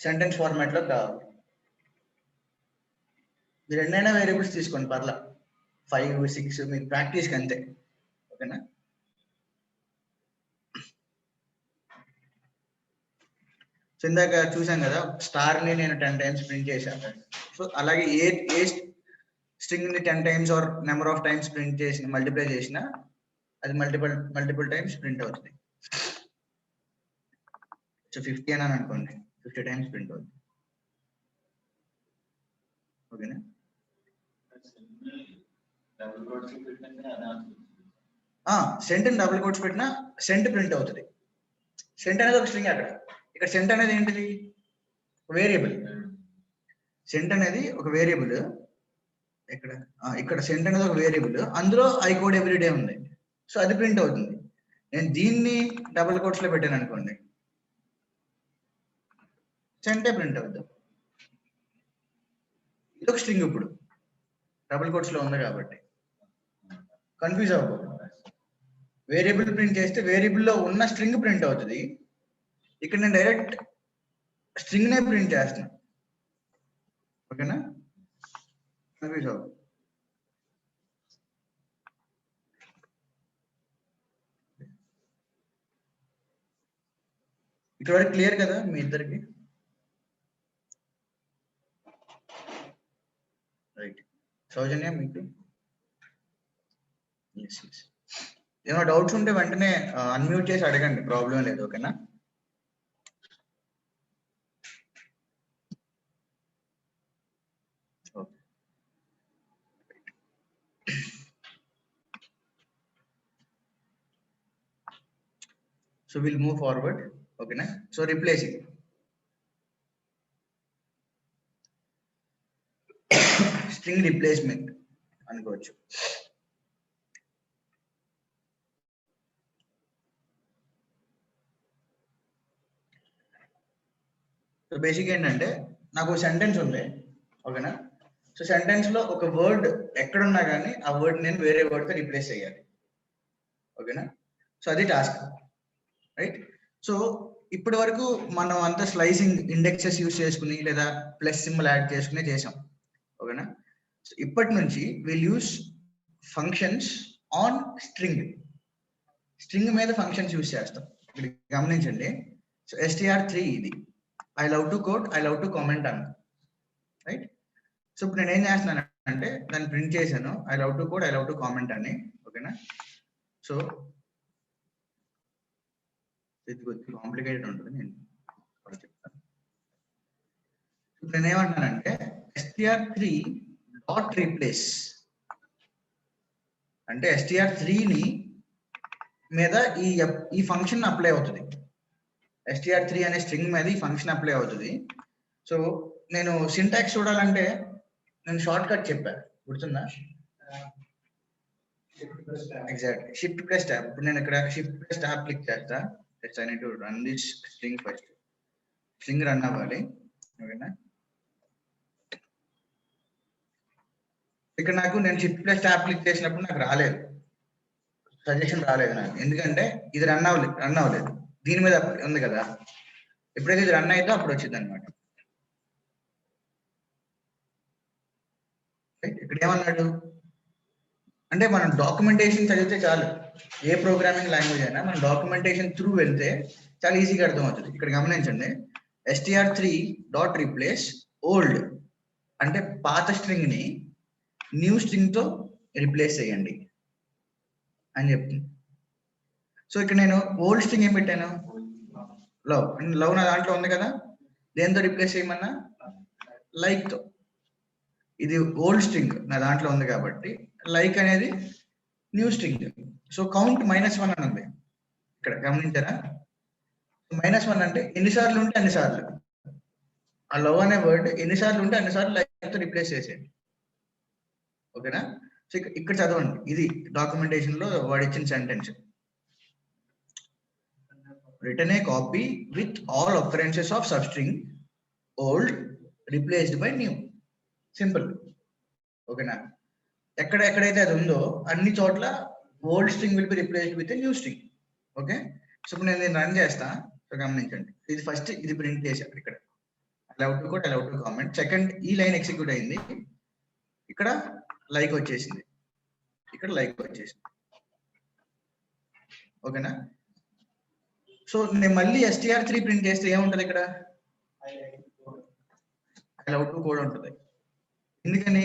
సెంటెన్స్ ఫార్మాట్ లో కావాలి. మీరు ఎన్నైనా వేరియబుల్స్ తీసుకోండి, పర్లా 5, 6 మీకు ప్రాక్టీస్కి అంతే. ఓకేనా? సో ఇందాక చూసాం కదా, స్టార్ ని నేను 10 టైమ్స్ ప్రింట్ చేశాను. సో అలాగే ఏ స్ట్రింగ్ ని 10 times or number of times print చేసిన, మల్టిప్లై చేసిన అది మల్టిపుల్ టైమ్స్ ప్రింట్ అవుతుంది. సో 50 అని అనుకోండి, 50 టైమ్స్ ప్రింట్ అవుతుంది. ఓకేనా? సెంట్ అని డబుల్ కోట్స్ పెట్టినా సెంట్ ప్రింట్ అవుతుంది. సెంట్ అనేది ఒక స్ట్రింగ్. అక్కడ ఇక్కడ సెంట్ అనేది ఏంటిది, వేరియబుల్. సెంట్ అనేది ఒక వేరియబుల్. ఇక్కడ సెంట్ అనేది ఒక వేరియబుల్, అందులో ఐ కోడ్ ఎవ్రీడే ఉంది. సో అది ప్రింట్ అవుతుంది. నేను దీన్ని డబుల్ కోట్స్ లో పెట్టాను అనుకోండి, సెంటే ప్రింట్ అవుతుంది. ఇది ఒక స్ట్రింగ్ ఇప్పుడు డబుల్ కోట్స్ లో ఉంది కాబట్టి కన్ఫ్యూజ్ అవ్వకూడదు. వేరియబుల్ ప్రింట్ చేస్తే వేరియబుల్ లో ఉన్న స్ట్రింగ్ ప్రింట్ అవుతుంది. ఇక్కడ నేను డైరెక్ట్ స్ట్రింగ్ నే ప్రింట్ చేస్తున్నా. ఓకేనా? కన్ఫ్యూజ్ అవ్వదు. ఇక్కడ వరకు క్లియర్ కదా మీ ఇద్దరికి? రైట్. సౌజన్య మీకు ఏమైనా డౌట్స్ ఉంటే వెంటనే అన్మ్యూట్ చేసి అడగండి, ప్రాబ్లం లేదు. ఓకేనా? So we'll move forward. Okay, na? So replacing. String replacement అనుకోవచ్చు. సో బేసిక్ ఏంటంటే నాకు సెంటెన్స్ ఉంది. ఓకేనా? సో సెంటెన్స్ లో ఒక వర్డ్ ఎక్కడున్నా కానీ ఆ వర్డ్ నేను వేరే వర్డ్ తో రీప్లేస్ చేయాలి. ఓకేనా. సో అది టాస్క్, రైట్. సో ఇప్పటి వరకు మనం అంతా స్లైసింగ్ ఇండెక్సెస్ యూస్ చేసుకుని లేదా ప్లస్ సింబల్ యాడ్ చేసుకుని చేసాం, ఓకేనా. సో ఇప్పటి నుంచి will use functions on string. String మీద ఫంక్షన్స్ యూస్ చేస్తాం. ఇక్కడ గమనించండి. సో str3 ఇది I love to code, I love to comment అన్న, రైట్. సో ఇప్పుడు నేను ఏం చేస్తున్నాను అంటే దాన్ని ప్రింట్ చేశాను, I love to code, I love to comment అని, ఓకేనా. సో ఇది కొద్దిగా కాంప్లికేటెడ్ ఉంటుంది, నేను చెప్తాను. ఇప్పుడు నేను ఏమంటున్నానంటే str3 డాట్ రీప్లేస్ అంటే str3ని మీద ఈ ఫంక్షన్ అప్లై అవుతుంది. str3 అనే స్ట్రింగ్ మీద ఈ ఫంక్షన్ అప్లై అవుతుంది. సో నేను సింటాక్స్ చూడాలంటే నేను షార్ట్ కట్ చెప్పాను, గుర్తుందా? Exact, shift plus tab. ఇప్పుడు నేను ఇక్కడ షిఫ్ట్ ప్లస్ ట్యాబ్ క్లిక్ చేస్తా. I need to run this string first. String run అవ్వాలి, ఓకేనా. ఇక్కడ నాకు నేను షిఫ్ట్ ప్లస్ ట్యాబ్ క్లిక్ చేసినప్పుడు నాకు రాలేదు, సజెషన్ రాలేదు నాకు, ఎందుకంటే ఇది రన్ అవ్వలేదు. దీని మీద ఉంది కదా, ఎప్పుడైతే ఇది రన్ అయితే అప్పుడు వచ్చింది అనమాట. ఇక్కడ ఏమన్నాడు అంటే మనం డాక్యుమెంటేషన్ చదివితే చాలు, ఏ ప్రోగ్రామింగ్ లాంగ్వేజ్ అయినా మనం డాక్యుమెంటేషన్ త్రూ వెళ్తే చాలా ఈజీగా అర్థం అవుతుంది. ఇక్కడ గమనించండి, str3 డాట్ రీప్లేస్ ఓల్డ్ అంటే పాత స్ట్రింగ్ ని న్యూ స్ట్రింగ్ తో రీప్లేస్ చేయండి అని చెప్తుంది. సో ఇక్కడ నేను ఓల్డ్ స్ట్రింగ్ ఏం పెట్టాను, లవ్. లవ్ నా దాంట్లో ఉంది కదా, దేంతో రీప్లేస్ చేయమన్నా, లైక్ తో. ఇది ఓల్డ్ స్ట్రింగ్ నా దాంట్లో ఉంది కాబట్టి లైక్ అనేది న్యూ స్ట్రింగ్. సో కౌంట్ -1 అని ఉంది ఇక్కడ, గమనించారా? -1 అంటే ఎన్నిసార్లు ఉంటే అన్నిసార్లు ఆ లవ్ అనే వర్డ్ ఎన్నిసార్లు ఉంటే అన్నిసార్లు లైక్ తో రీప్లేస్ చేసేయండి, ఓకేనా. సో ఇక్కడ చదవండి, ఇది డాక్యుమెంటేషన్ లో వాడు ఇచ్చిన sentence. Return a copy with all occurrences of substring old replaced by new. Simple, ఓకేనా. ఎక్కడైతే అది ఉందో అన్ని చోట్ల old string will be replaced with new string, okay. So ఇప్పుడు నేను రన్ చేస్తా. సో గమనించండి, ఇది ఫస్ట్ ఇది ప్రింట్ చేశాను ఇక్కడ, I love to code, I love to comment. Second ఈ లైన్ ఎగ్జిక్యూట్ అయింది, ఇక్కడ లైక్ వచ్చేసింది, ఇక్కడ లైక్ వచ్చేసింది, ఓకేనా. సో నేను మళ్ళీ str3 ప్రింట్ చేస్తే ఏముంటది ఇక్కడ, ఐ లవ్ టు కోడ్ ఉంటుంది. ఎందుకని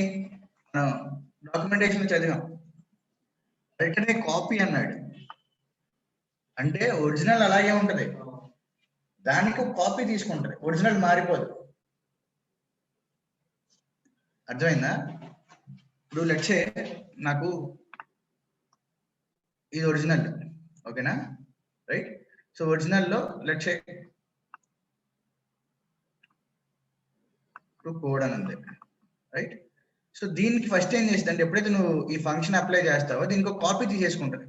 డాక్యుమెంటేషన్ చదివాం, రిటర్న్ ఏ కాపీ అన్నాడు అంటే ఒరిజినల్ అలాగే ఉంటది, దానికి కాపీ తీసుకుంటది, ఒరిజినల్ మారిపోదు. అర్థమైందా? ఇప్పుడు లెట్స్ సే నాకు ఇది ఒరిజినల్, ఓకేనా, రైట్. సో ఒరిజినల్ లో లెట్స్ సే కోడ్ అని ఉంది, రైట్. సో దీనికి ఫస్ట్ ఏం చేస్తుంది అంటే ఎప్పుడైతే నువ్వు ఈ ఫంక్షన్ అప్లై చేస్తావో దీనికి ఒక కాపీ తీసేసుకుంటుంది,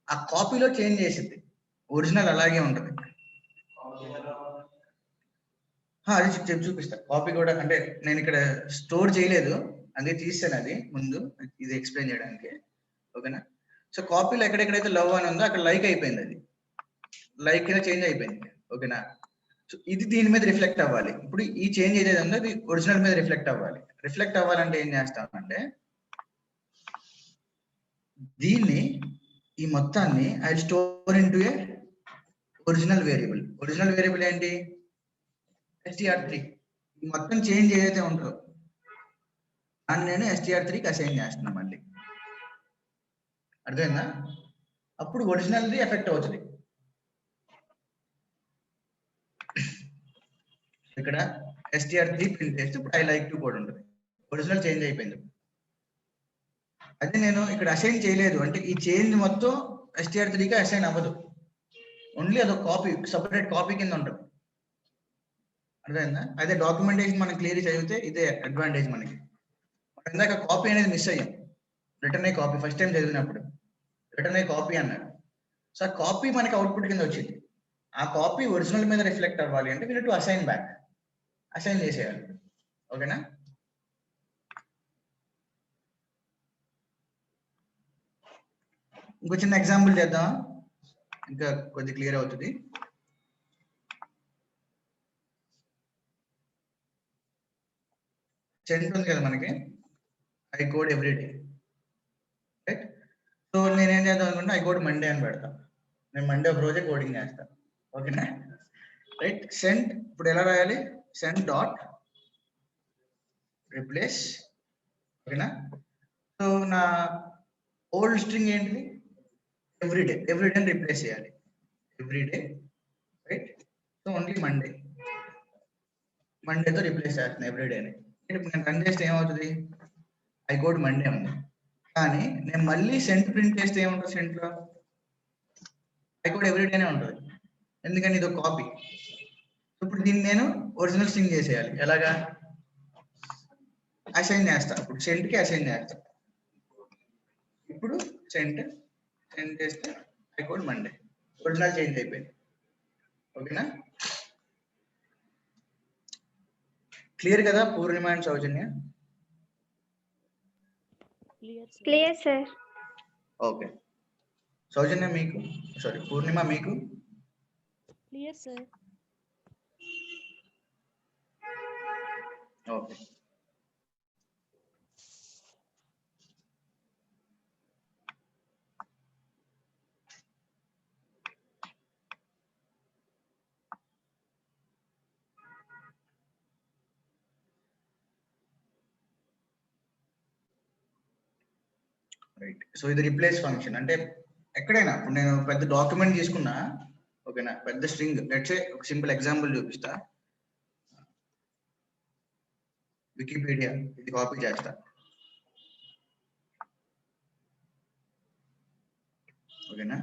ఆ కాపీలో చేంజ్ చేసింది, ఒరిజినల్ అలాగే ఉంటుంది. అది చూపిస్తా. కాపీ కూడా అంటే నేను ఇక్కడ స్టోర్ చేయలేదు, అందుకే తీసాను అది ముందు, ఇది ఎక్స్ప్లెయిన్ చేయడానికి, ఓకేనా. సో కాపీలో ఎక్కడెక్కడైతే లవ్ అని ఉందో అక్కడ లైక్ అయిపోయింది, అది లైక్ కింద చేంజ్ అయిపోయింది, ఓకేనా. సో ఇది దీని మీద రిఫ్లెక్ట్ అవ్వాలి. ఇప్పుడు ఈ చేంజ్ ఏదైతే ఉందో అది ఒరిజినల్ మీద రిఫ్లెక్ట్ అవ్వాలి. రిఫ్లెక్ట్ అవ్వాలంటే ఏం చేస్తామంటే దీన్ని ఈ మొత్తాన్ని I store into A original variable. Original variable ఏంటి, str3. ఈ మొత్తం చేంజ్ ఏదైతే ఉంటుందో దాన్ని నేను str3కి అసైన్ చేస్తున్నాను మళ్ళీ, అర్థమైందా? అప్పుడు ఒరిజినల్ది ఎఫెక్ట్ అవుతుంది. ఇక్కడ str3 ప్రింట్ చేస్తే ఇప్పుడు ఐ లైక్ టు కోడ్ ఉంటుంది, ఒరిజినల్ చేంజ్ అయిపోయింది. అదే నేను ఇక్కడ అసైన్ చేయలేదు అంటే ఈ చేంజ్ మొత్తం str3కి అసైన్ అవ్వదు, ఓన్లీ అదొక కాపీ, సపరేట్ కాపీ కింద ఉంటుంది, అర్థమైందా? అదే డాక్యుమెంటేషన్ మనం క్లియర్ చదివితే ఇదే అడ్వాంటేజ్ మనకి. ఇందాక కాపీ అనేది మిస్ అయ్యాం, return a copy first time చదివినప్పుడు రిటర్న్ ఏ కాపీ అన్నాడు. సో ఆ కాపీ మనకి అవుట్పుట్ కింద వచ్చింది. ఆ కాపీ ఒరిజినల్ మీద రిఫ్లెక్ట్ అవ్వాలి అంటే we to assign back, assign చేసేయాలి, ఓకేనా. ఇంకో చిన్న ఎగ్జాంపుల్ చేద్దాం, ఇంకా కొద్ది క్లియర్ అవుతుంది. సెంట్ ఉంది కదా మనకి, I code everyday, right? So నేనేం చేద్దాం అనుకుంటే ఐ కోడ్ మండే అని పెడతా. నేను మండే ఒక రోజే కోడింగ్ చేస్తాను, ఓకేనా? రైట్. సెంట్ ఇప్పుడు ఎలా రాయాలి? సెంట్ డాట్ రిప్లేస్, ఓకేనా? సో నా ఓల్డ్ స్ట్రింగ్ ఏంటిది? ఎవ్రీడే. ఎవ్రీడే రిప్లేస్ చేయాలి, ఎవ్రీడే, రైట్? సో ఓన్లీ మండేతో రిప్లేస్ చేస్తాను ఎవ్రీడేని. ఇప్పుడు నేను రన్ చేస్తే ఏమవుతుంది? ఐ కోడ్ మండే ఉంది, కానీ నేను మళ్ళీ సెంట్ ప్రింట్ చేస్తే ఏముంటుంది? సెంట్లో ఐ కోడ్ ఎవ్రీడేనే ఉంటుంది, ఎందుకని ఇది ఒక కాపీ. ఇప్పుడు దీన్ని నేను ఒరిజినల్ స్ట్రింగ్ చేసేయాలి. ఎలాగా? అసైన్ చేస్తా. ఇప్పుడు సెంట్కి అసైన్ చేస్తా. ఇప్పుడు సెంట్ చేస్తే I code Monday, original change అయిపోయింది, ఓకేనా? క్లియర్ కదా Purnima and Soujanya? Clear sir. Okay. Soujanya మీకు, సారీ పూర్ణిమ మీకు? Clear sir. Okay. Right. So ఇది రిప్లేస్ ఫంక్షన్ అంటే ఎక్కడైనా ఇప్పుడు నేను పెద్ద డాక్యుమెంట్ తీసుకున్నా, ఓకేనా, పెద్ద స్ట్రింగ్, లెట్స్ సే ఒక సింపుల్ ఎగ్జాంపుల్ చూపిస్తా. వికీపీడియా ఇది కాపీ చేస్తా, ఓకేనా?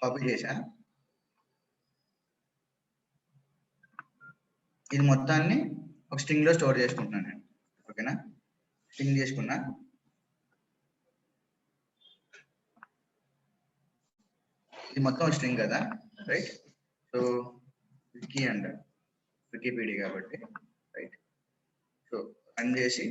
కాపీ చేసా, ఇది మొత్తాన్ని ఒక స్ట్రింగ్ లో స్టోర్ చేసుకుంటున్నాను నేను, ఓకేనా? స్ట్రింగ్ చేసుకున్నా. ఇది మొత్తం స్ట్రింగ్ కదా, రైట్? సో వికీ అంట, వికీపీడియా కాబట్టి, రైట్? సో రన్ చేసి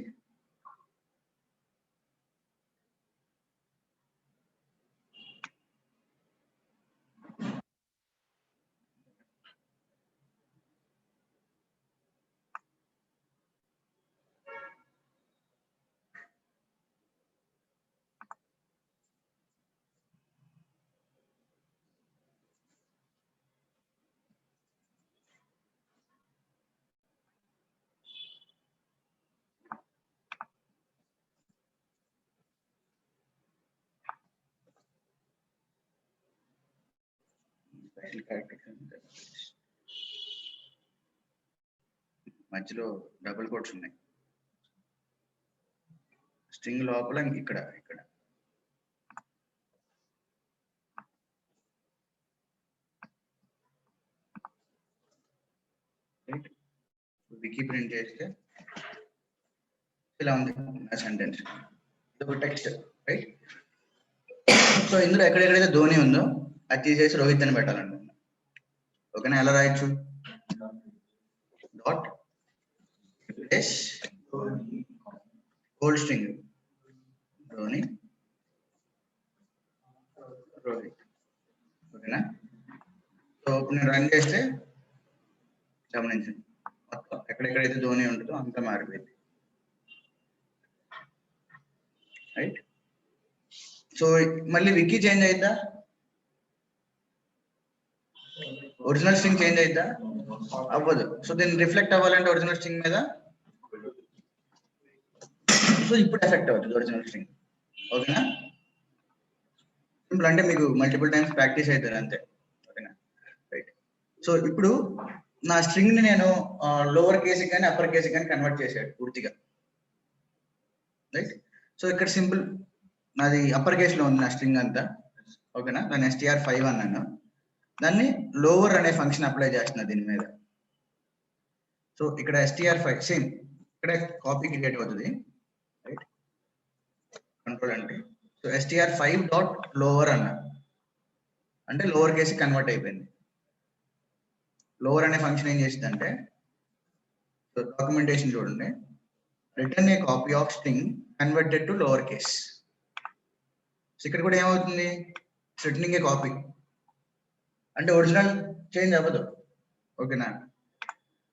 మధ్యలో డబుల్ కోట్స్ ఉన్నాయి, స్ట్రింగ్ లోపల ఇక్కడ రైట్? వికీ ప్రింట్ చేస్తే ఇలా ఉంది సెంటెన్స్, ఇది ఒక టెక్స్ట్, రైట్? సో ఇందులో ఎక్కడెక్కడైతే ధోని ఉందో అది తీసేసి రోహిత్ అని పెట్టాలనుకుంటున్నా, ఓకేనా? ఎలా రాయొచ్చు? Dot replace old string Dhoni Rohit, ఓకేనా? సో నేను రన్ చేస్తే గమనించండి, మొత్తం ఎక్కడెక్కడైతే ధోని ఉంటుందో అంతా మారిపోయింది, రైట్? సో మళ్ళీ వికీ చేంజ్ అయిద్దా? ఒరిజినల్ స్ట్రింగ్ చేంజ్ అయిద్దా? అవ్వదు. సో దీన్ని రిఫ్లెక్ట్ అవ్వాలంటే ఒరిజినల్ స్ట్రింగ్ మీద, సో ఇప్పుడు ఎఫెక్ట్ అవుతుంది ఒరిజినల్ స్ట్రింగ్, ఓకేనా? సింపుల్, అంటే మీకు మల్టిపుల్ టైమ్స్ ప్రాక్టీస్ అవుతుంది అంతే, ఓకేనా? రైట్. సో ఇప్పుడు నా స్ట్రింగ్ ని నేను లోవర్ కేస్ కానీ అప్పర్ కేస్ కానీ కన్వర్ట్ చేశాడు పూర్తిగా, రైట్? సో ఇక్కడ సింపుల్, నాది అప్పర్ కేస్ లో ఉంది నా స్ట్రింగ్ అంతా, ఓకేనా? దాన్ని str5 అన్నాను, దాన్ని లోవర్ అనే ఫంక్షన్ అప్లై చేస్తున్నా దీని మీద. సో ఇక్కడ str5 సేమ్, ఇక్కడ కాపీ క్రియేట్ అవుతుంది, రైట్? కంట్రోల్ అంటే, సో str5 డాట్ లోవర్ అన్న అంటే లోవర్ కేస్ కన్వర్ట్ అయిపోయింది. లోవర్ అనే ఫంక్షన్ ఏం చేసిందంటే, సో డాక్యుమెంటేషన్ చూడండి, return a copy of string converted to lower case. So ఇక్కడ కూడా ఏమవుతుంది, రిటర్నింగ్ ఏ కాపీ అంటే ఒరిజినల్ చేంజ్ అవ్వదు. ఓకేనా?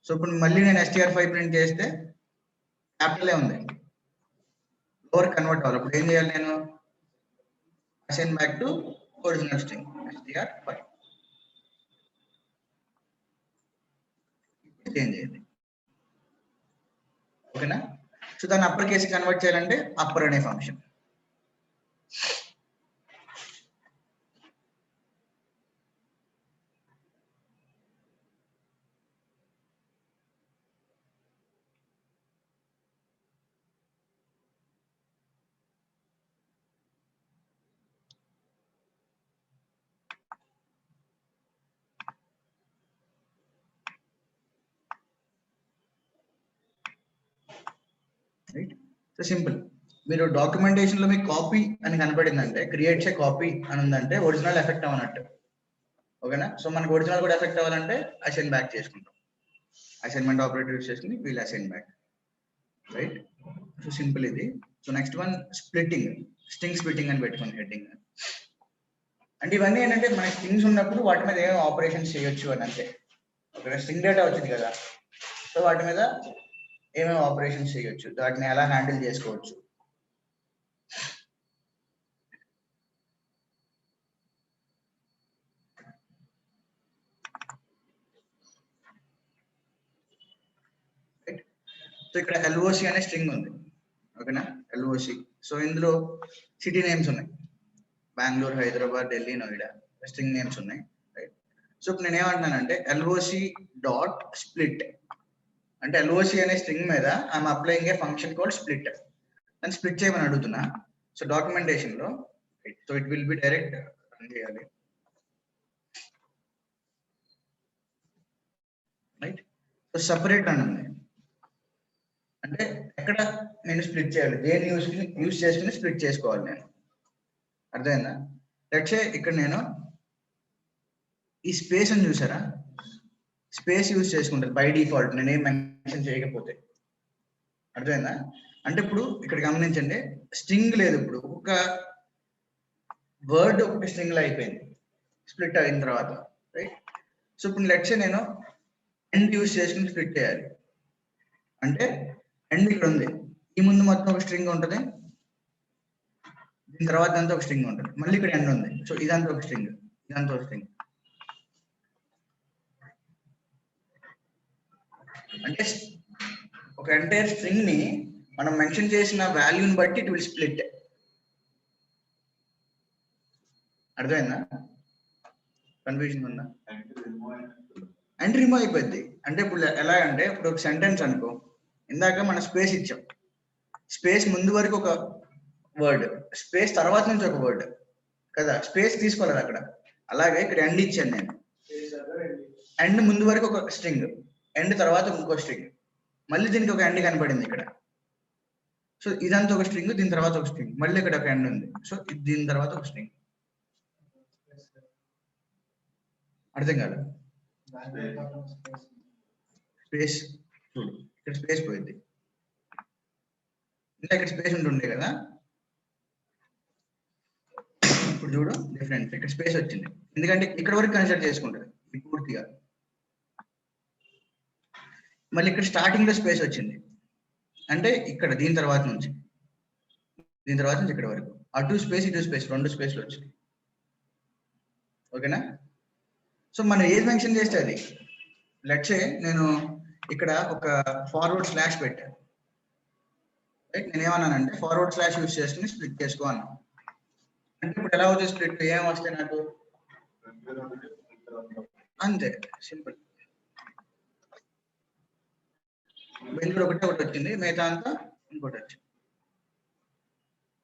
సో ఇప్పుడు మళ్ళీ నేను str5 ప్రింట్ చేస్తే క్యాపిటల్ ఉంది, లోవర్ కన్వర్ట్ అవ్వాలి. అప్పుడు ఏం చేయాలి, నేను assign back to original string str5 change అయింది. ఓకేనా? సో దాన్ని అప్పర్ కేసు కన్వర్ట్ చేయాలంటే అప్పర్ అనే ఫంక్షన్. రైట్? So simple. మీరు డాక్యుమెంటేషన్ లో మీకు కాపీ అని కనపడిందంటే, క్రియేట్స్ ఏ కాపీ అని ఉందంటే ఒరిజినల్ ఎఫెక్ట్ అవ్వనట్టు. ఓకేనా? సో మనకు ఒరిజినల్ కూడా ఎఫెక్ట్ అవ్వాలంటే అసైన్ బ్యాక్ చేసుకుంటాం. అసైన్మెంట్ ఆపరేటర్ యూస్ చేసుకుని we'll assign back. Right? So simple ఇది. So next one splitting, string splitting అని పెట్టుకోండి హెడ్డింగ్. అంటే ఇవన్నీ ఏంటంటే మన స్ట్రింగ్స్ ఉన్నప్పుడు వాటి మీద ఏమేమి ఆపరేషన్స్ చేయొచ్చు అని అంతే. ఓకే, స్ట్రింగ్ డేటా వచ్చింది కదా, సో వాటి మీద ఏమేమి ఆపరేషన్స్ చేయొచ్చు, వాటిని ఎలా హ్యాండిల్ చేసుకోవచ్చు. సో ఇక్కడ LOC అనే స్ట్రింగ్ ఉంది. ఓకేనా? LOC. సో ఇందులో సిటీ నేమ్స్ ఉన్నాయి, బెంగళూరు, హైదరాబాద్, ఢిల్లీ, నోయిడా స్ట్రింగ్ నేమ్స్ ఉన్నాయి. రైట్? సో ఇప్పుడు నేను ఏమంటున్నానంటే LOC డాట్ స్ప్లిట్ అంటే LOC అనే స్ట్రింగ్ మీద I'm applying A function called split. దాన్ని స్ప్లిట్ చేయమని అడుగుతున్నా. సో డాక్యుమెంటేషన్ లో so it will be direct run చేయాలి. రైట్? సో సపరేట్ అని ఉంది అంటే ఎక్కడ నేను స్ప్లిట్ చేయాలి, దేని యూస్ చేసుకుని స్ప్లిట్ చేసుకోవాలి నేను. అర్థమైందా? లెట్స్ సే ఇక్కడ నేను ఈ స్పేస్ అని చూసారా, స్పేస్ యూజ్ చేసుకుంటారు బై డిఫాల్ట్ నేనేం మెన్షన్ చేయకపోతే. అర్థమైందా? అంటే ఇప్పుడు ఇక్కడ గమనించండి, స్ట్రింగ్ లేదు, ఇప్పుడు ఒక వర్డ్ ఒక స్ట్రింగ్ లో అయిపోయింది స్ప్లిట్ అయిన తర్వాత. రైట్? సో ఇప్పుడు లెట్స్ సే నేను ఎండ్ యూజ్ చేసుకుని స్ప్లిట్ చేయాలి అంటే ఎండ్ ఇక్కడ ఉంది, ఈ ముందు మొత్తం ఒక స్ట్రింగ్ ఉంటుంది, దీని తర్వాత అంతా ఒక స్ట్రింగ్ ఉంటుంది, మళ్ళీ ఇక్కడ ఎండ్ ఉంది, సో ఇదంతా ఒక స్ట్రింగ్, ఇదంతా ఒక స్ట్రింగ్. అంటే ఒక ఎంటైర్ స్ట్రింగ్ ని మనం మెన్షన్ చేసిన వాల్యూని బట్టి ఇట్ విల్ స్ప్లిట్. అర్థమైందా? కన్ఫ్యూజన్ ఉందా? అండ్ రిమూవ్ అయిపోద్ది. అంటే ఇప్పుడు ఎలా అంటే ఇప్పుడు ఒక సెంటెన్స్ అనుకో, ఇందాక మనం స్పేస్ ఇచ్చాం, స్పేస్ ముందు వరకు ఒక వర్డ్, స్పేస్ తర్వాత నుంచి ఒక వర్డ్ కదా, స్పేస్ తీసుకోలేదు అక్కడ. అలాగే ఇక్కడ ఎండ్ ఇచ్చాను నేను, ఎండ్ ముందు వరకు ఒక స్ట్రింగ్, ఎండ్ తర్వాత ఇంకో స్ట్రింగ్, మళ్ళీ దీనికి ఒక ఎండ్ కనపడింది ఇక్కడ. సో ఇదంతా ఒక స్ట్రింగ్, దీని తర్వాత ఒక స్ట్రింగ్, మళ్ళీ ఇక్కడ ఒక ఎండ్ ఉంది, సో దీని తర్వాత ఒక స్ట్రింగ్. అర్థం కాదు? స్పేస్ చూడు, ఇక్కడ స్పేస్ పోయింది, ఇంకా ఇక్కడ స్పేస్ ఉంటుండే కదా, ఇప్పుడు చూడు డిఫరెన్స్, ఇక్కడ స్పేస్ వచ్చింది ఎందుకంటే ఇక్కడ వరకు కన్సిడర్ చేసుకుంటుంది ఇది పూర్తిగా. మళ్ళీ ఇక్కడ స్టార్టింగ్ లో స్పేస్ వచ్చింది అంటే ఇక్కడ దీని తర్వాత నుంచి ఇక్కడ వరకు అటు స్పేస్ ఇటు స్పేస్, రెండు స్పేస్లు వచ్చింది. ఓకేనా? సో మనం ఏది మెన్షన్ చేస్తే అది, లెట్స్ సే నేను ఇక్కడ ఒక ఫార్వర్డ్ స్లాష్ పెట్టాను. రైట్? నేను ఏమన్నానంటే ఫార్వర్డ్ స్లాష్ యూస్ చేసుకుని స్ప్లిట్ చేసుకో అన్నా. అంటే ఇప్పుడు ఎలా అవుతుంది స్ప్లిట్, ఏం వస్తాయి నాకు, అంతే సింపుల్. బెంగళూరు ఒకటి వచ్చింది, మిగతా అంతా ఇంకోటి వచ్చింది.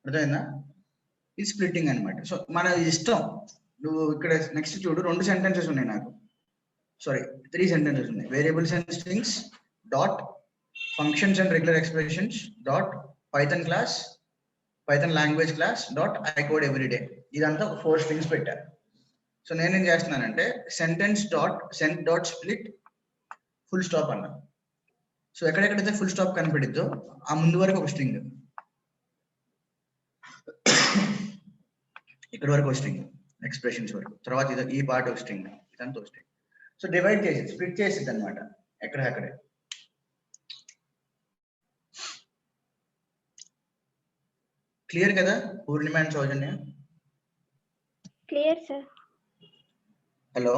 అర్థమైందా? ఇది స్ప్లిట్టింగ్ అనమాట. సో మన ఇష్టం, నువ్వు ఇక్కడ నెక్స్ట్ చూడు, 2 సెంటెన్సెస్ ఉన్నాయి నాకు, సారీ 3 సెంటెన్సెస్ ఉన్నాయి. Variables and strings dot functions and regular expressions dot Python class, Python language class dot I code everyday. ఇదంతా ఒక 4 స్ట్రింగ్స్ పెట్టారు. సో నేనేం చేస్తున్నానంటే sentence dot sent dot split full stop అన్నా. సో ఎక్కడెక్కడైతే ఫుల్ స్టాప్ కనిపెడిద్దో ఆ ముందు వరకు ఒక స్ట్రింగ్, ఇక్కడ వరకు ఒక స్ట్రింగ్ ఎక్స్ప్రెషన్స్ వరకు, తర్వాత ఇది ఈ పార్ట్ ఒక స్ట్రింగ్, ఇదంతా ఒక స్ట్రింగ్. సో డివైడ్ చేసి స్ప్లిట్ చేసిద్ది అనమాట ఎక్కడెక్కడే. క్లియర్ కదా Purnima and Soujanya? Clear sir. Hello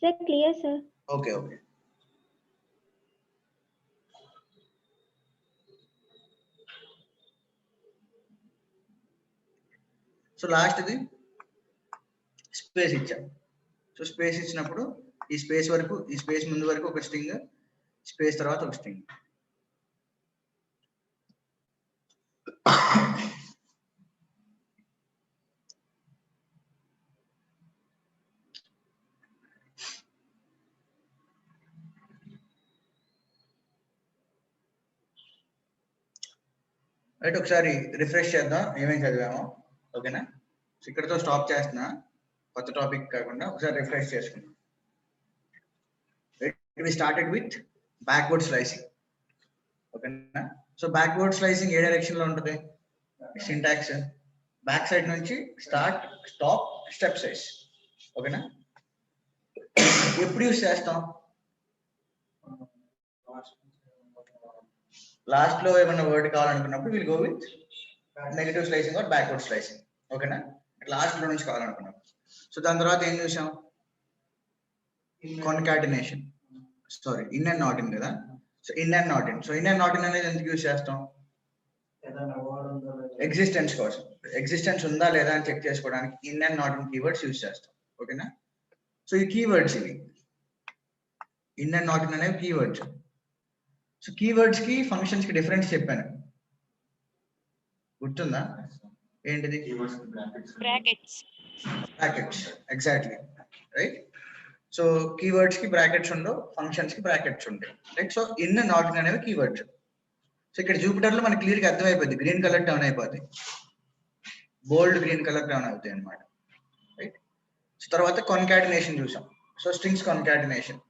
sir clear sir. Okay okay. So లాస్ట్ది స్పేస్ ఇచ్చాం. సో స్పేస్ ఇచ్చినప్పుడు ఈ స్పేస్ వరకు, ఈ స్పేస్ ముందు వరకు ఒక స్ట్రింగ్, స్పేస్ తర్వాత ఒక స్ట్రింగ్. రైట్, ఒకసారి రిఫ్రెష్ చేద్దాం ఏమేమి చదివామో. ఓకేనా? సో ఇక్కడతో స్టాప్ చేస్తున్నా, కొత్త టాపిక్ కాకుండా ఒకసారి రిఫ్రెష్ చేసుకుందాం. We started with backward slicing. ఓకేనా? సో బ్యాక్వర్డ్ స్లైసింగ్ ఏ డైరెక్షన్ లో ఉంటుంది? సింటాక్స్ బ్యాక్ సైడ్ నుంచి స్టార్ట్, స్టాప్, స్టెప్ సైజ్. ఓకేనా? ఎప్పుడు యూస్ చేస్తాం? లాస్ట్ లో ఏమైనా వర్డ్ కావాలనుకున్నప్పుడు will go with negative slicing or backward slicing. ఓకేనా? లాస్ట్ లో నుంచి కావాలనుకున్నాం. సో దాని తర్వాత ఏం చూసాం? Concatenation, sorry in and not in కదా. So in and not in. So in and not in అనేది ఎందుకు యూస్ చేస్తాం? ఎగ్జిస్టెన్స్ కోసం. ఎగ్జిస్టెన్స్ ఉందా లేదా అని చెక్ చేసుకోవడానికి in and not in keywords use చేస్తాం. ఓకేనా? సో ఈ కీవర్డ్స్ ఇవి ఇన్ అండ్ నాట్ ఇన్ అనేవి కీవర్డ్స్. సో కీవర్డ్స్ కి ఫంక్షన్స్ కి డిఫరెన్స్ చెప్పాను, గుర్తుందా? ఏంటిది? Brackets. Brackets, exactly right. So keywords కి బ్రాకెట్స్ ఉండవు, ఫంక్షన్స్ కి బ్రాకెట్స్ ఉంటాయి. Right. So in not in అనేవి కీవర్డ్స్. సో ఇక్కడ జూపిటర్ లో మనకి క్లియర్ గా అర్థమైపోద్ది, గ్రీన్ కలర్ టర్న్ అయిపోతాయి, బోల్డ్ గ్రీన్ కలర్ టర్న్ అవుతాయి అనమాట. రైట్. సో తర్వాత కాన్కాటినేషన్ చూసాం. So strings concatenation.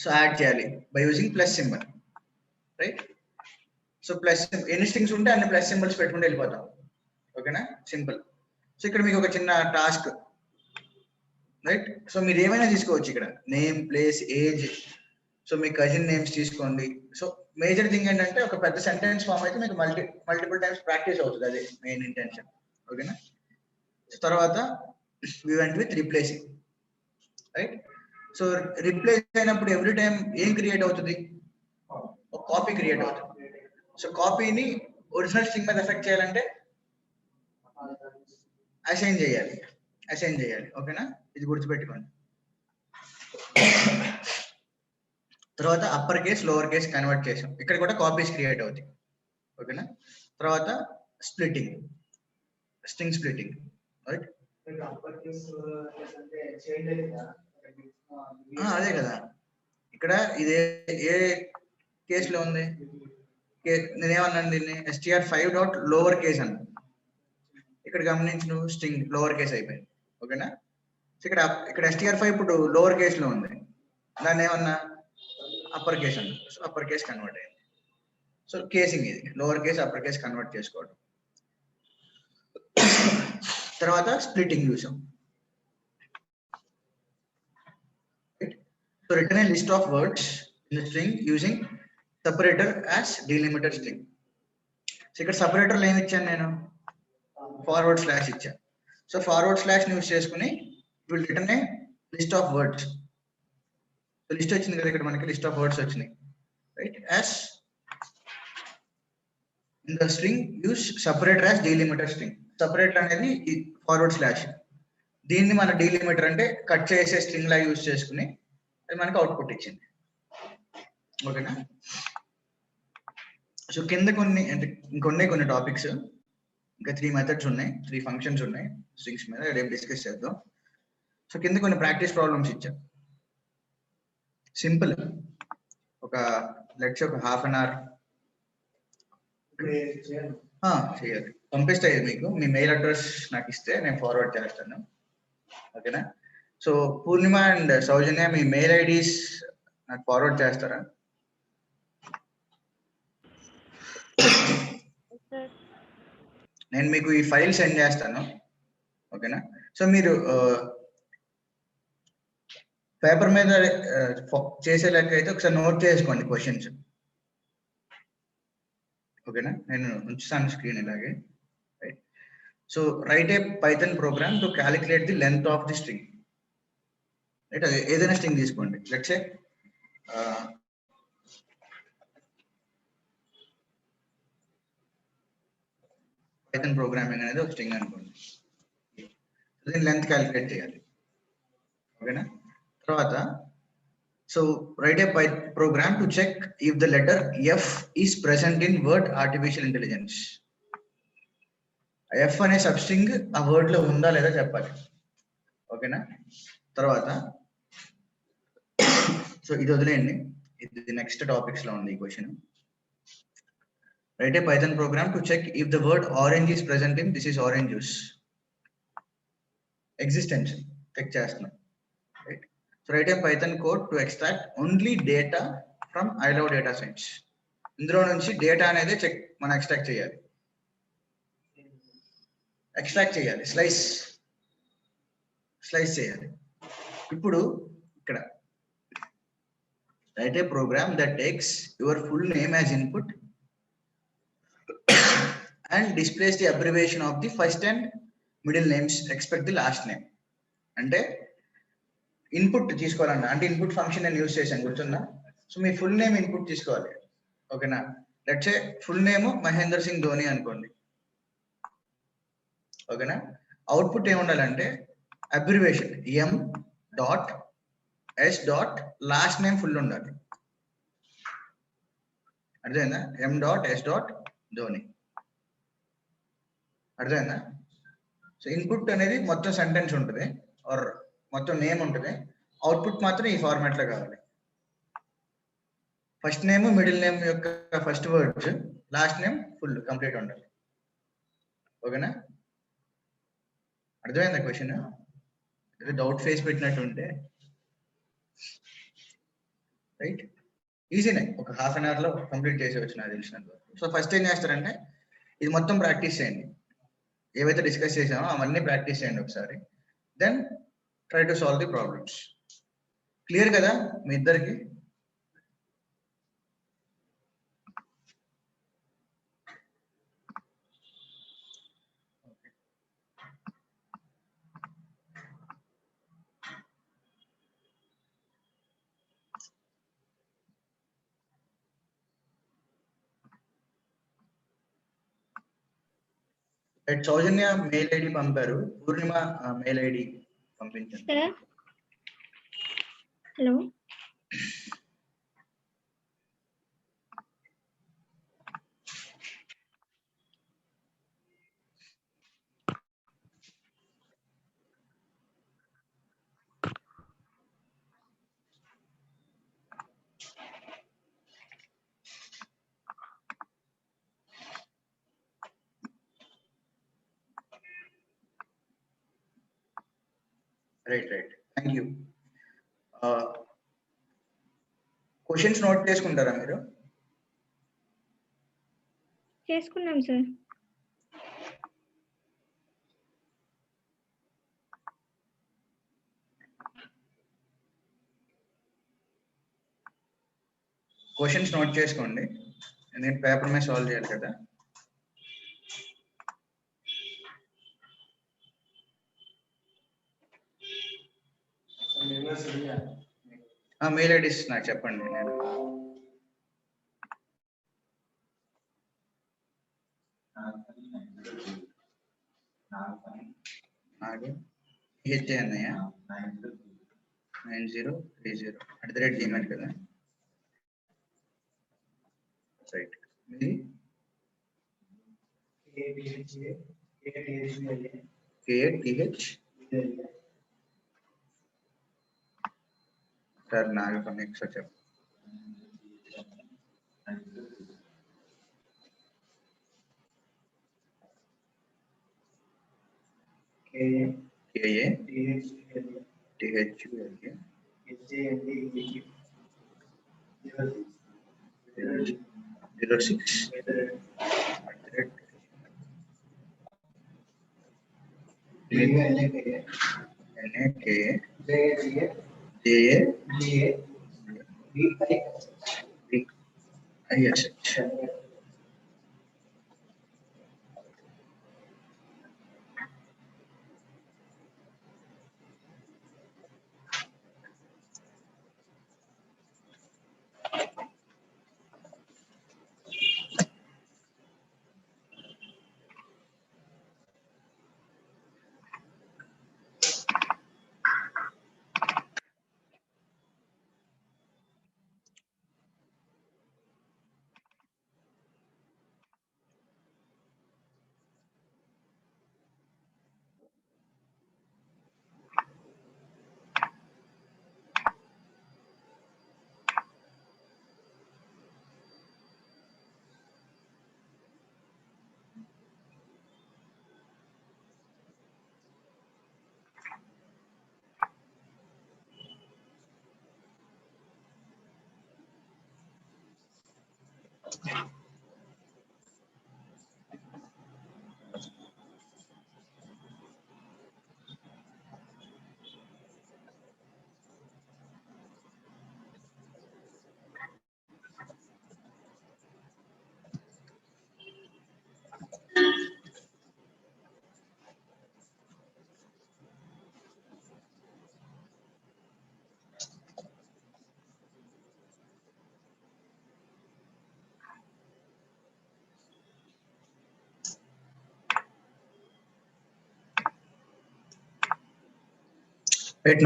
So add చేయాలి by using plus symbol. Right. So plus ఎన్ని స్ట్రింగ్స్ ఉంటే అన్ని ప్లస్ సింబల్స్ పెట్టుకుంటూ వెళ్ళిపోతాం. ఓకేనా? సింపుల్. సో ఇక్కడ మీకు ఒక చిన్న టాస్క్. రైట్. సో మీరు ఏమైనా తీసుకోవచ్చు ఇక్కడ, నేమ్, ప్లేస్, ఏజ్. సో మీ కజిన్ నేమ్స్ తీసుకోండి. సో మేజర్ థింగ్ ఏంటంటే ఒక పెద్ద సెంటెన్స్ ఫామ్ అయితే మీకు మల్టిపుల్ టైమ్స్ ప్రాక్టీస్ అవుతుంది, అదే మెయిన్ ఇంటెన్షన్. ఓకేనా? సో తర్వాత we went with replacing. Right. So replace అయినప్పుడు ఎవ్రీ టైం ఏం క్రియేట్ అవుతుంది? ఒక కాపీ క్రియేట్ అవుతుంది. సో కాపీని ఒరిజినల్ స్ట్రింగ్ మీద ఎఫెక్ట్ చేయాలంటే అసైన్ చేయాలి, అసైన్ చేయాలి. ఓకేనా? ఇది గుర్తుపెట్టుకోండి. తర్వాత upper case, lower case convert చేసాం, ఇక్కడ కూడా కాపీస్ క్రియేట్ అవుతాయి. ఓకేనా? తర్వాత స్ప్లిట్టింగ్, స్ట్రింగ్ స్ప్లిట్టింగ్. రైట్. అదే కదా, ఇక్కడ ఇదే ఏ కేస్ లో ఉంది? నేనేమన్నాను దీన్ని? str5 డాట్ లోవర్ కేస్ అన్నా. ఇక్కడ గమనించి నువ్వు, స్ట్రింగ్ లోవర్ కేస్ అయిపోయింది. ఓకేనా? ఇక్కడ str5 ఇప్పుడు లోవర్ కేస్ లో ఉంది, దాన్ని ఏమన్నా అప్పర్ కేస్ అన్నా. సో అప్పర్ కేస్ కన్వర్ట్ అయింది. సో కేసింగ్ ఇది, lower case upper case convert చేసుకోవడం. తర్వాత స్ప్లిట్టింగ్ చూసాం. So return a list of words in the string using separator as delimiter string. So ఇక్కడ separator లో ఏమి ఇచ్చాను నేను? ఫార్వర్డ్ స్లాష్ ఇచ్చాను. సో ఫార్వర్డ్ స్లాష్ ని యూస్ చేసుకుని will return a list of words. So list వచ్చింది కదా ఇక్కడ మనకి, లిస్ట్ ఆఫ్ వర్డ్స్ వచ్చినాయి. Right. As in the string use separator as delimiter string. Separator అనేది ఫార్వర్డ్ స్లాష్, దీన్ని మన డీలిమిటర్ అంటే కట్ చేసే స్ట్రింగ్ లా యూస్ చేసుకుని అది మనకి అవుట్పుట్ ఇచ్చింది. ఓకేనా? సో కింద కొన్ని అంటే కొన్ని టాపిక్స్, ఇంకా 3 మెథడ్స్ ఉన్నాయి, 3 ఫంక్షన్స్ ఉన్నాయి స్ట్రింగ్స్ మీద, రేపు డిస్కస్ చేద్దాం. సో కింద కొన్ని ప్రాక్టీస్ ప్రాబ్లమ్స్ ఇచ్చా, సింపుల్. ఒక లెట్స్ ఒక హాఫ్ అన్ అవర్ చేయాలి, పంపిస్తే మీకు మీ మెయిల్ అడ్రస్ నాకు ఇస్తే నేను ఫార్వర్డ్ చేస్తాను. ఓకేనా? So Purnima and Soujanya me mail IDs నాకు ఫార్వర్డ్ చేస్తారా? నేను మీకు ఈ ఫైల్ సెండ్ చేస్తాను, ఓకేనా? సో మీరు పేపర్ మీద చేసే లెక్క అయితే ఒకసారి నోట్ చేసుకోండి క్వశ్చన్స్, ఓకేనా? నేను ఉంచుతాను స్క్రీన్ ఇలాగే. Right. So write a Python program to calculate the length of the string. Right, ఏదైనా స్ట్రింగ్ తీసుకోండి. లెట్స్ సే పైథాన్ ప్రోగ్రామింగ్ అనేది ఒక స్ట్రింగ్ అనుకోండి, దీని లెంత్ క్యాలిక్యులేట్ చేయాలి, ఓకేనా? తర్వాత so write a program to check if the letter F is present in word artificial intelligence. F అనే సబ్ స్ట్రింగ్ ఆ వర్డ్ లో ఉందా లేదా చెప్పాలి, ఓకేనా? తర్వాత సో ఇది వదిలేయండి, ఇది నెక్స్ట్ టాపిక్స్ లో ఉంది ఈ question. Write a Python program to check if the word orange is present in this is orange juice. Existence check చేస్తున్నాం, right? So write a Python code to extract only data from I love data science. ఇందులో నుంచి data అనేది మనం extract చేయాలి, slice చేయాలి. ఇప్పుడు ఇక్కడ write a program that takes your full name as input and displays the abbreviation of the first and middle names, expect the last name. అంటే input తీసుకోవాలన్న, అంటే ఇన్పుట్ ఫంక్షన్ నేను యూజ్ చేశాను, గుర్తుందా? సో మీ ఫుల్ నేమ్ ఇన్పుట్ తీసుకోవాలి, ఓకేనా? Let's say full name Mahender Singh Dhoni అనుకోండి, ఓకేనా? అవుట్పుట్ ఏముండాలంటే abbreviation M dot S dot last name full ఉండాలి, అర్థమైందా? M dot S dot Dhoni, అర్థమైందా? సో ఇన్పుట్ అనేది మొత్తం సెంటెన్స్ ఉంటుంది ఆర్ మొత్తం నేమ్ ఉంటుంది, అవుట్పుట్ మాత్రం ఈ ఫార్మాట్ లో కావాలి. ఫస్ట్ నేమ్ మిడిల్ నేమ్ యొక్క first words, last name full complete ఉండాలి, ఓకేనా? అర్థమైందా క్వశ్చన్? డౌట్ ఫేస్ పెట్టినట్టు ఉంటే రైట్, ఈజీనే, ఒక హాఫ్ అన్ అవర్ లో కంప్లీట్ చేసేవచ్చు నాకు తెలిసినంత. సో ఫస్ట్ ఏం చేస్తారంటే ఇది మొత్తం ప్రాక్టీస్ చేయండి, ఏవైతే డిస్కస్ చేసామో అవన్నీ ప్రాక్టీస్ చేయండి ఒకసారి, then try to solve the problems. Clear కదా మీ ఇద్దరికి? సౌజన్య మెయిల్ ఐడి పంపారు, పూర్ణిమ మెయిల్ ఐడి పంపించండి. Sir hello, right, thank you. Questions note చేసుకుంటారా మీరు? చేసుకున్నాం సార్. క్వశ్చన్స్ నోట్ చేసుకోండి, నేను పేపర్ మీద సాల్వ్ చేయాలి కదా. మెయిల్ ఐడీస్ నాకు చెప్పండి, నేను నాకు హెచ్ అన్నయ్య 9030@gmail కదా. రైట్, మీది KATH సార్, నాకు కొన్ని ఎక్స్ట్రా చెప్పు. KATHULA 06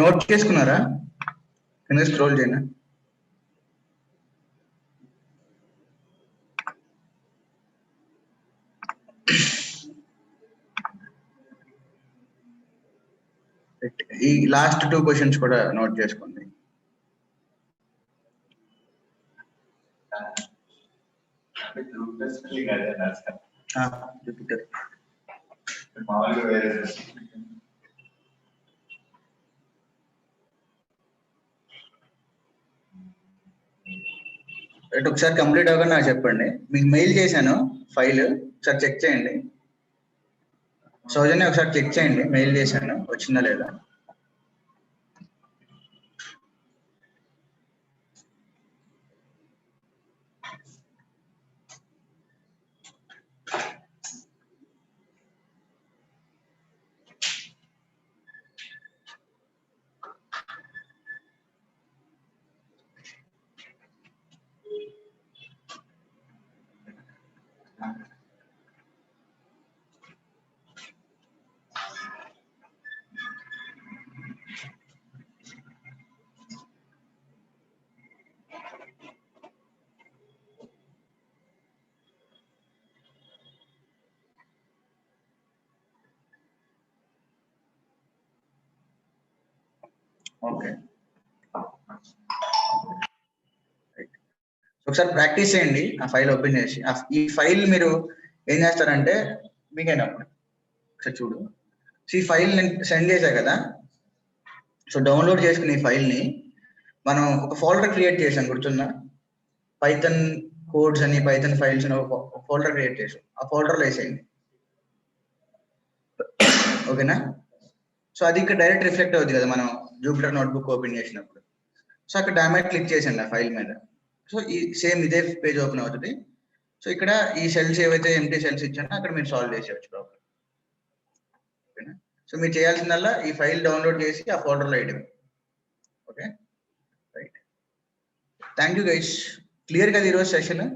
నోట్ చేసుకున్నారా? కింద స్క్రోల్ చేయనా? ఈ లాస్ట్ 2 క్వశ్చన్స్ కూడా నోట్ చేసుకోండి. జూపిటర్ ఒకసారి కంప్లీట్ అవ్వగా నాకు చెప్పండి. మీకు మెయిల్ చేశాను ఫైల్, ఒకసారి చెక్ చేయండి. సౌజన్య ఒకసారి చెక్ చేయండి, మెయిల్ చేశాను వచ్చిందా లేదా. ఓకే, ఒకసారి ప్రాక్టీస్ చేయండి. ఆ ఫైల్ ఓపెన్ చేసి ఈ ఫైల్ మీరు ఏం చేస్తారంటే మీకైనప్పుడు ఒకసారి చూడు. ఈ ఫైల్ నేను సెండ్ చేశా కదా, సో డౌన్లోడ్ చేసుకుని ఈ ఫైల్ని మనం ఒక ఫోల్డర్ క్రియేట్ చేసాం, గుర్తుందా? పైథన్ కోడ్స్ అని, పైథన్ ఫైల్స్ అని ఒక ఫోల్డర్ క్రియేట్ చేసాం. ఆ ఫోల్డర్లో వేసేయండి, ఓకేనా? సో అది ఇక్కడ డైరెక్ట్ రిఫ్లెక్ట్ అవుతుంది కదా మనం జూపిటర్ నోట్బుక్ ఓపెన్ చేసినప్పుడు. సో అక్కడ డామేజ్ క్లిక్ చేసండి ఆ ఫైల్ మీద. సో ఈ సేమ్ ఇదే పేజ్ ఓపెన్ అవుతుంది. సో ఇక్కడ ఈ సెల్స్ ఏవైతే ఎంటీ సెల్స్ ఇచ్చానో అక్కడ మీరు సాల్వ్ చేసేవచ్చు ప్రాబ్లం, ఓకేనా? సో మీరు చేయాల్సిందల్లా ఈ ఫైల్ డౌన్లోడ్ చేసి ఆ ఫోల్డర్లో వేయడం. Okay, right. Thank you guys. Clear కదా ఈరోజు సెషన్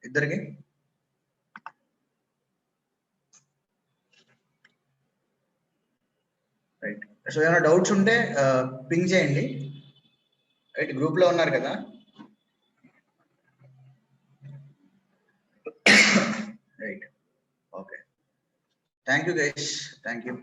ఇద్దరికి? రైట్. సో ఏమైనా డౌట్స్ ఉంటే పింగ్ చేయండి. రైట్, గ్రూప్లో ఉన్నారు కదా. Right, okay. Thank you guys, thank you.